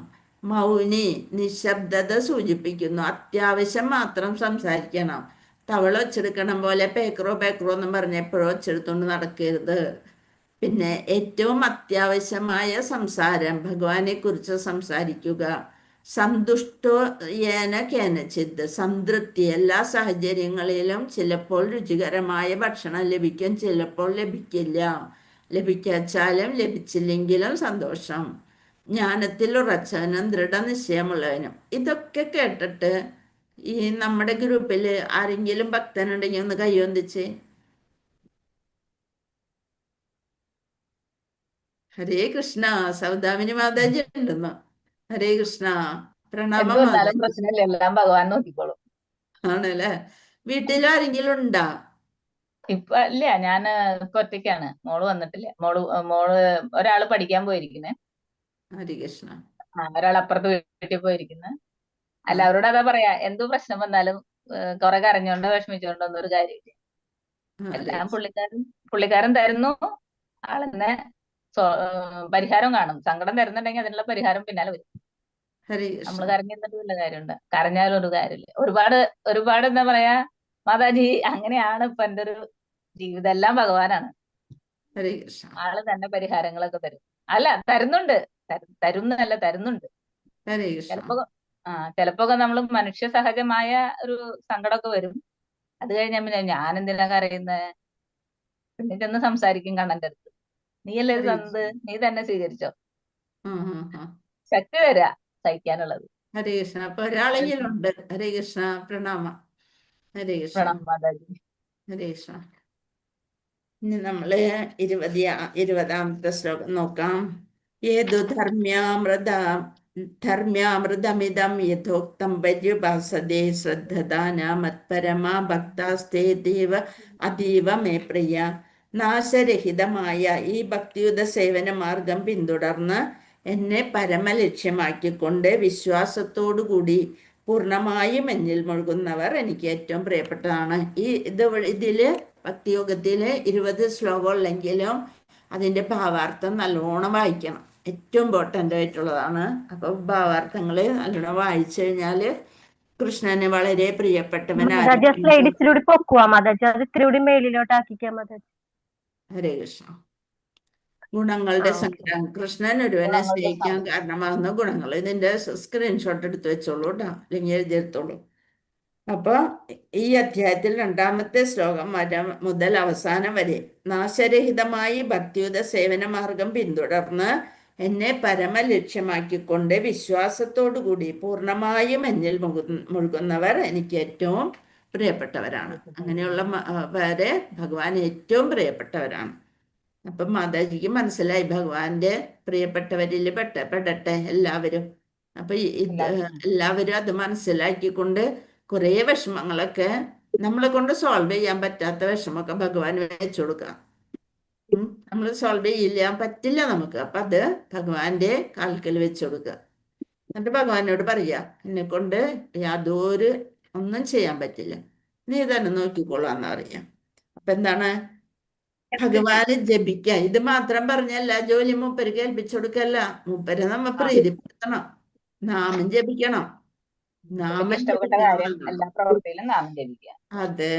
മൗനി, നിശബ്ദത സൂചിപ്പിക്കുന്നു. അത്യാവശ്യം മാത്രം സംസാരിക്കണം. തവള ഒച്ചെടുക്കണം പോലെ പേക്കറോ എന്നും പറഞ്ഞ് എപ്പോഴും ഒച്ചെടുത്തുകൊണ്ട് നടക്കരുത്. പിന്നെ ഏറ്റവും അത്യാവശ്യമായ സംസാരം ഭഗവാനെ കുറിച്ച് സംസാരിക്കുക. സന്തുഷ്ടോ യേന കേനചിത്, സംതൃപ്തി. എല്ലാ സാഹചര്യങ്ങളിലും ചിലപ്പോൾ രുചികരമായ ഭക്ഷണം ലഭിക്കും, ചിലപ്പോൾ ലഭിക്കില്ല. ലഭിക്കാച്ചാലും ലഭിച്ചില്ലെങ്കിലും സന്തോഷം. ജ്ഞാനത്തിൽ ഉറച്ചവനും ദൃഢനിശ്ചയമുള്ളവനും. ഇതൊക്കെ കേട്ടിട്ട് ഈ നമ്മുടെ ഗ്രൂപ്പിൽ ആരെങ്കിലും ഭക്തനുണ്ടെങ്കിൽ ഒന്ന് കൈയൊന്നിച്ച്. ഹരേ കൃഷ്ണ. സൗദാമിനി മാതാജി ഉണ്ടെന്നോ? ഹരേ കൃഷ്ണ. പ്രണാമം മാതാജി. പ്രശ്നമില്ല, എല്ലാം ഭഗവാൻ നോക്കിക്കോളും. ആണല്ലേ? വീട്ടിൽ ആരെങ്കിലും ഉണ്ടാ? ഇപ്പൊ ഇല്ല, ഞാൻ ഇപ്പൊ ഒറ്റയ്ക്കാണ്. മോള് വന്നിട്ടില്ല. മോള് ഒരാള് പഠിക്കാൻ പോയിരിക്കുന്നേ. ഹരേ കൃഷ്ണ. ഒരാൾ അപ്പുറത്ത് വീട്ടിൽ പോയിരിക്കുന്നത്. എല്ലാവരോടും അതാ പറയാ, എന്തു പ്രശ്നം വന്നാലും കുറെ കരഞ്ഞോണ്ടോ വിഷമിച്ചോണ്ടോ ഒന്നും ഒരു കാര്യമില്ല. എല്ലാം പുള്ളിക്കാരൻ തരുന്നു. ആളെന്നെ പരിഹാരം കാണും. സങ്കടം തരുന്നുണ്ടെങ്കിൽ അതിനുള്ള പരിഹാരം പിന്നാലെ വരും. നമ്മൾ കരഞ്ഞിരുന്നിട്ട് വല്ല കാര്യമുണ്ട്? കരഞ്ഞാലും ഒരു കാര്യമില്ല. ഒരുപാട് എന്താ പറയാ മാതാജി, അങ്ങനെയാണ് ഇപ്പൊ എന്റെ ഒരു ജീവിതം. എല്ലാം ഭഗവാനാണ്. ആള് തന്നെ പരിഹാരങ്ങളൊക്കെ തരും. അല്ല, തരുന്നുണ്ട്. തരുന്നല്ല, തരുന്നുണ്ട്. ചിലപ്പോ നമ്മൾ മനുഷ്യ സഹജമായ ഒരു സങ്കടമൊക്കെ വരും. അത് കഴിഞ്ഞാൽ പിന്നെ ഞാൻ എന്തിനാ കരയുന്നത്? പിന്നെ ചെന്ന് സംസാരിക്കും കണ്ണന്റെ അടുത്ത്. നീയല്ലേ ഇത് തന്നത്, നീ തന്നെ സ്വീകരിച്ചോ. ശക്തി തരാ സഹിക്കാനുള്ളത്. ഹരേ കൃഷ്ണ. അപ്പൊ ഒരാളെങ്കിലും ഉണ്ട്. ഹരേ കൃഷ്ണ. പ്രണാമം. ഹരേ കൃഷ്ണ. പ്രണാമം മാതാജി. ഹരേ കൃഷ്ണ. ഇനി നമ്മള് 20ാമത്തെ ശ്ലോകം നോക്കാം. ഏതു ധർമ്മ്യാമൃതമിതം യഥോക്തം പര്യുപാസതേ ശ്രദ്ധദാന മത്പരമാ ഭക്താസ്തേതീവ അതീവ മേ പ്രിയ. നാശരഹിതമായ ഈ ഭക്തിയുത സേവന മാർഗം പിന്തുടർന്ന് എന്നെ പരമലക്ഷ്യമാക്കിക്കൊണ്ട് വിശ്വാസത്തോടുകൂടി പൂർണ്ണമായും എന്നിൽ മുഴുകുന്നവർ എനിക്ക് ഏറ്റവും പ്രിയപ്പെട്ടതാണ്. ഇതില് ഭക്തിയോഗത്തില് 20 ശ്ലോകം ഉള്ളെങ്കിലും അതിന്റെ ഭാവാർത്ഥം നല്ലോണം വായിക്കണം. ഏറ്റവും ഇമ്പോർട്ടൻ്റ് ആയിട്ടുള്ളതാണ്. അപ്പൊ ഭാവാർത്ഥങ്ങള് നല്ലോണം വായിച്ചു കഴിഞ്ഞാല് കൃഷ്ണന് വളരെ പ്രിയപ്പെട്ടവനായി. ഹരേ കൃഷ്ണ. ഗുണങ്ങളുടെ ഓക്കെ. സംഗ്രഹം. കൃഷ്ണൻ ഒരുവനെ ഗുണങ്ങളുടെ സ്നേഹിക്കാൻ സംഗ്രഹം. കാരണമാകുന്ന ഗുണങ്ങൾ. ഇതിന്റെ സ്ക്രീൻഷോട്ട് എടുത്ത് വെച്ചോളൂ കേട്ടോ, അല്ലെങ്കിൽ എഴുതിയെടുത്തോളൂ. അപ്പൊ ഈ അധ്യായത്തിൽ 2-ാമത്തെ ശ്ലോകം മുതൽ അവസാനം വരെ നാശരഹിതമായി ഭക്തിയുത സേവന മാർഗം പിന്തുടർന്ന് എന്നെ പരമലക്ഷ്യമാക്കിക്കൊണ്ട് വിശ്വാസത്തോടുകൂടി പൂർണ്ണമായും എന്നിൽ മുഴുകുന്നവർ എനിക്ക് ഏറ്റവും പ്രിയപ്പെട്ടവരാണ്. അങ്ങനെയുള്ളവരെ ഭഗവാൻ ഏറ്റവും പ്രിയപ്പെട്ടവരാണ്. അപ്പം മാതാജിക്ക് മനസ്സിലായി ഭഗവാന്റെ പ്രിയപ്പെട്ടവരിൽ പെടട്ടെ എല്ലാവരും. അപ്പൊ എല്ലാവരും അത് മനസ്സിലാക്കിക്കൊണ്ട് കുറേ വിഷമങ്ങളൊക്കെ നമ്മളെ കൊണ്ട് സോൾവ് ചെയ്യാൻ പറ്റാത്ത വിഷമമൊക്കെ ഭഗവാൻ വെച്ചു കൊടുക്കാം. നമ്മൾ സോൾവ് ചെയ്യാൻ പറ്റില്ല നമുക്ക്, അപ്പൊ അത് ഭഗവാന്റെ കാൽക്കൽ വെച്ചു കൊടുക്കുക. എന്നിട്ട് ഭഗവാനോട് പറയാ, എന്നെ കൊണ്ട് യാതൊരു ഒന്നും ചെയ്യാൻ പറ്റില്ല, നീ തന്നെ നോക്കിക്കോളാന്ന് പറയാം. അപ്പൊ എന്താണ് ഭഗവാന് ജപിക്കുക. ഇത് മാത്രം പറഞ്ഞല്ല ജോലി മൂപ്പർക്ക് ഏൽപ്പിച്ചു കൊടുക്കല്ല, മൂപ്പരെ നമ്മ പ്രീതിപ്പെടുത്തണം, നാമം ജപിക്കണം. നാമം ഇഷ്ടപ്പെട്ട ജപിക്കണം കാര്യം എല്ലാ പ്രവൃത്തിയിലും നാമം ജപിക്കുക. അതെ,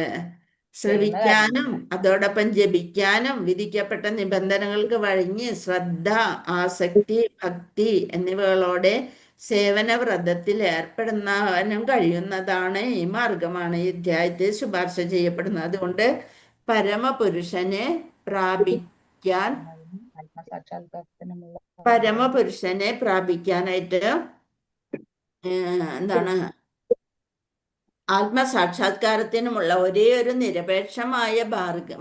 ശ്രവിക്കാനും അതോടൊപ്പം ജപിക്കാനും വിധിക്കപ്പെട്ട നിബന്ധനകൾക്ക് വഴങ്ങി ശ്രദ്ധ, ആസക്തി, ഭക്തി എന്നിവകളോടെ സേവന വ്രതത്തിൽ ഏർപ്പെടുന്നവനും കഴിയുന്നതാണ് ഈ മാർഗമാണ് ഈ അധ്യായത്തിൽ ശുപാർശ ചെയ്യപ്പെടുന്നത്. അതുകൊണ്ട് പരമപുരുഷനെ പ്രാപിക്കാൻ ആത്മസാക്ഷാത്കാരത്തിനുമുള്ള പരമപുരുഷനെ പ്രാപിക്കാനായിട്ട് എന്താണ് ആത്മസാക്ഷാത്കാരത്തിനുമുള്ള ഒരേ ഒരു നിരപേക്ഷമായ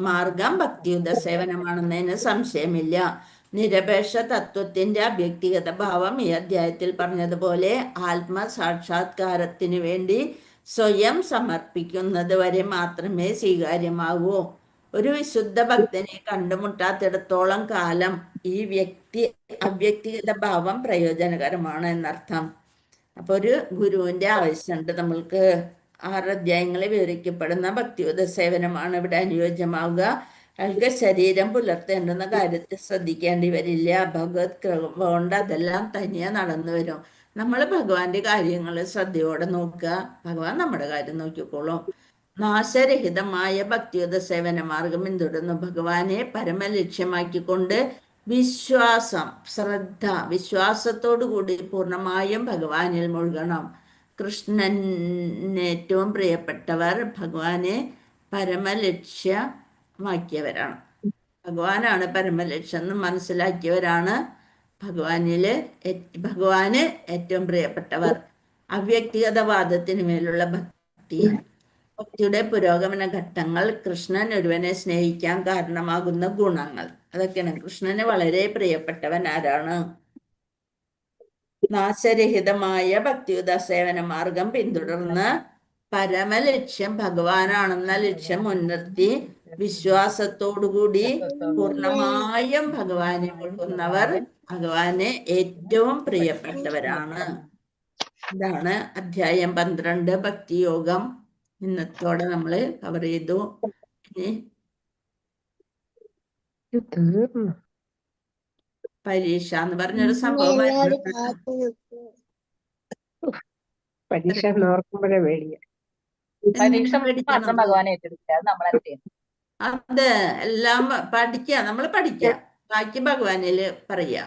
മാർഗം ഭക്തിയുത സേവനമാണെന്നതിന് സംശയമില്ല. നിരപേക്ഷ തത്വത്തിന്റെ അവ്യക്തിഗത ഭാവം ഈ അധ്യായത്തിൽ പറഞ്ഞതുപോലെ ആത്മസാക്ഷാത്കാരത്തിന് വേണ്ടി സ്വയം സമർപ്പിക്കുന്നത് വരെ മാത്രമേ സ്വീകാര്യമാകൂ. ഒരു വിശുദ്ധ ഭക്തനെ കണ്ടുമുട്ടാത്തിടത്തോളം കാലം ഈ അവ്യക്തിഗത ഭാവം പ്രയോജനകരമാണ് എന്നർത്ഥം. അപ്പൊ ഒരു ഗുരുവിന്റെ ആവശ്യമുണ്ട് നമ്മൾക്ക്. 6 അധ്യായങ്ങളിൽ വിവരിക്കപ്പെടുന്ന ഭക്തിയുത സേവനമാണ് ഇവിടെ അനുയോജ്യമാവുക. അയാൾക്ക് ശരീരം പുലർത്തേണ്ടുന്ന കാര്യത്തിൽ ശ്രദ്ധിക്കേണ്ടി വരില്ല. ഭഗവത് കൃപ കൊണ്ട് അതെല്ലാം തനിയെ നടന്നു വരും. നമ്മൾ ഭഗവാന്റെ കാര്യങ്ങൾ ശ്രദ്ധയോടെ നോക്കുക, ഭഗവാൻ നമ്മുടെ കാര്യം നോക്കിക്കോളും. നാശരഹിതമായ ഭക്തിയുത സേവന മാർഗം പിന്തുടർന്ന് ഭഗവാനെ പരമലക്ഷ്യമാക്കിക്കൊണ്ട് വിശ്വാസം, ശ്രദ്ധ, വിശ്വാസത്തോടു കൂടി പൂർണ്ണമായും ഭഗവാനിൽ മുഴുകണം. കൃഷ്ണന് ഏറ്റവും പ്രിയപ്പെട്ടവർ ഭഗവാനെ പരമലക്ഷ്യമാക്കിയവരാണ്. ഭഗവാനാണ് പരമലക്ഷ്യം എന്ന് മനസ്സിലാക്കിയവരാണ് ഭഗവാന് ഏറ്റവും പ്രിയപ്പെട്ടവർ. അവ്യക്തിഗതവാദത്തിന് മേലുള്ള ഭക്തിയുടെ പുരോഗമന ഘട്ടങ്ങൾ, കൃഷ്ണൻ ഒരുവനെ സ്നേഹിക്കാൻ കാരണമാകുന്ന ഗുണങ്ങൾ, അതൊക്കെയാണ്. കൃഷ്ണന് വളരെ പ്രിയപ്പെട്ടവൻ ആരാണ്? നാശരഹിതമായ ഭക്തിയുത സേവന മാർഗം പിന്തുടർന്ന് പരമലക്ഷ്യം ഭഗവാനാണെന്ന ലക്ഷ്യം മുൻനിർത്തി വിശ്വാസത്തോടുകൂടി പൂർണ്ണമായും ഭഗവാനെ മുഴുകുന്നവർ ഭഗവാനെ ഏറ്റവും പ്രിയപ്പെട്ടവരാണ്. ഇതാണ് അധ്യായം 12 ഭക്തിയോഗം. ഇന്നത്തോടെ നമ്മൾ കവർ ചെയ്തു. ഇനി പരീക്ഷ എന്ന് പറഞ്ഞൊരു സംഭവം പരീക്ഷ ഓർക്കുമ്പോഴേ പേടിയ. പരീക്ഷ മാത്രം ഭഗവാൻ ഏറ്റെടുക്കുക, അത് നമ്മൾ എന്ത് ചെയ്യും? അതെ, എല്ലാം നമ്മൾ പഠിക്കുക, ബാക്കി ഭഗവാനില് പറയാ.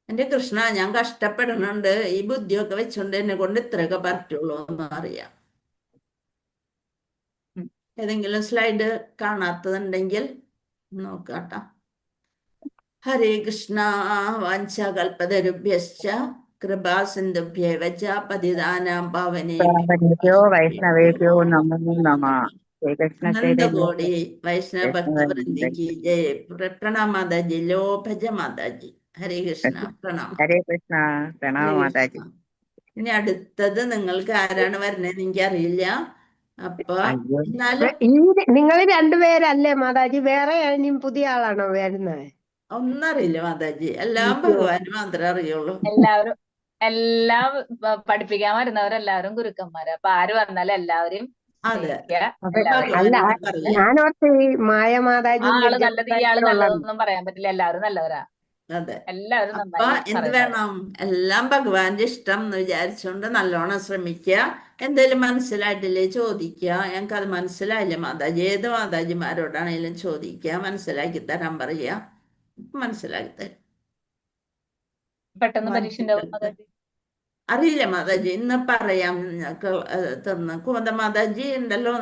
എന്റെ കൃഷ്ണ, ഞാൻ കഷ്ടപ്പെടുന്നുണ്ട്, ഈ ബുദ്ധിയൊക്കെ വെച്ചുകൊണ്ട് എന്നെ കൊണ്ട് ഇത്രയൊക്കെ പറ്റുള്ളൂ എന്ന് അറിയാം. ഏതെങ്കിലും സ്ലൈഡ് കാണാത്തതുണ്ടെങ്കിൽ നോക്കാട്ടോ. ഹരേ കൃഷ്ണ. വാഞ്ചകൽപതരുഭ്യശ്ച കൃപാ സിന്ധുഭ്യേവ ച പതിതാനാം പാവനേഭ്യോ വൈഷ്ണവേഭ്യോ നമോ നമഃ. അനന്തകോടി വൈഷ്ണവ ഭക്തവൃന്ദിക്ക് ജയ. പ്രണാം മാതാജി. ലോ ഭജ മാതാജി. ഹരേ കൃഷ്ണ. പ്രണാം. ഹരേ കൃഷ്ണ. പ്രണാം മാതാജി. ഇനി അടുത്തത് നിങ്ങൾക്ക് ആരാണ് വരുന്നതെന്ന് എനിക്കറിയില്ല. അപ്പൊ എന്നാലും നിങ്ങൾ രണ്ടുപേരല്ലേ മാതാജി? വേറെ ഇനിയും പുതിയ ആളാണോ വരുന്നത്? ഒന്നറിയില്ല മാതാജി, എല്ലാം ഭഗവാന് മാത്രമേ അറിയുള്ളൂ. എല്ലാം പഠിപ്പിക്കാൻ വരുന്നവരെല്ലാവരും ഗുരുക്കന്മാര്. അപ്പൊ ആര് വന്നാലും എല്ലാവരും അതെ, അല്ല, ഞാനോർത്ത് ഈ മായ മാതാജി ആള് നല്ലത്, ഇയാള് നല്ലതൊന്നും പറയാൻ പറ്റില്ല. എല്ലാവരും നല്ലവരാ. അതെ. എല്ലാവരും അപ്പൊ എന്ത് വേണം? എല്ലാം ഭഗവാന്റെ ഇഷ്ടം എന്ന് വിചാരിച്ചുകൊണ്ട് നല്ലോണം ശ്രമിക്കുക. എന്തേലും മനസ്സിലായിട്ടില്ലേ ചോദിക്കുക. ഞങ്ങൾക്ക് അത് മനസ്സിലായില്ല മാതാജി. ഏത് മാതാജിമാരോടാണെങ്കിലും ചോദിക്കുക, മനസ്സിലാക്കി തരാൻ പറയുക. മനസ്സിലാക്കി തരും. പെട്ടെന്ന് പരീക്ഷ ഉണ്ടാവും വായിച്ചിട്ട് മാതാജി. അറിയില്ല മാതാജി, ഇന്ന് പറയാം നിങ്ങൾക്ക് തന്ന്. കുമുദ മാതാജി ഉണ്ടല്ലോ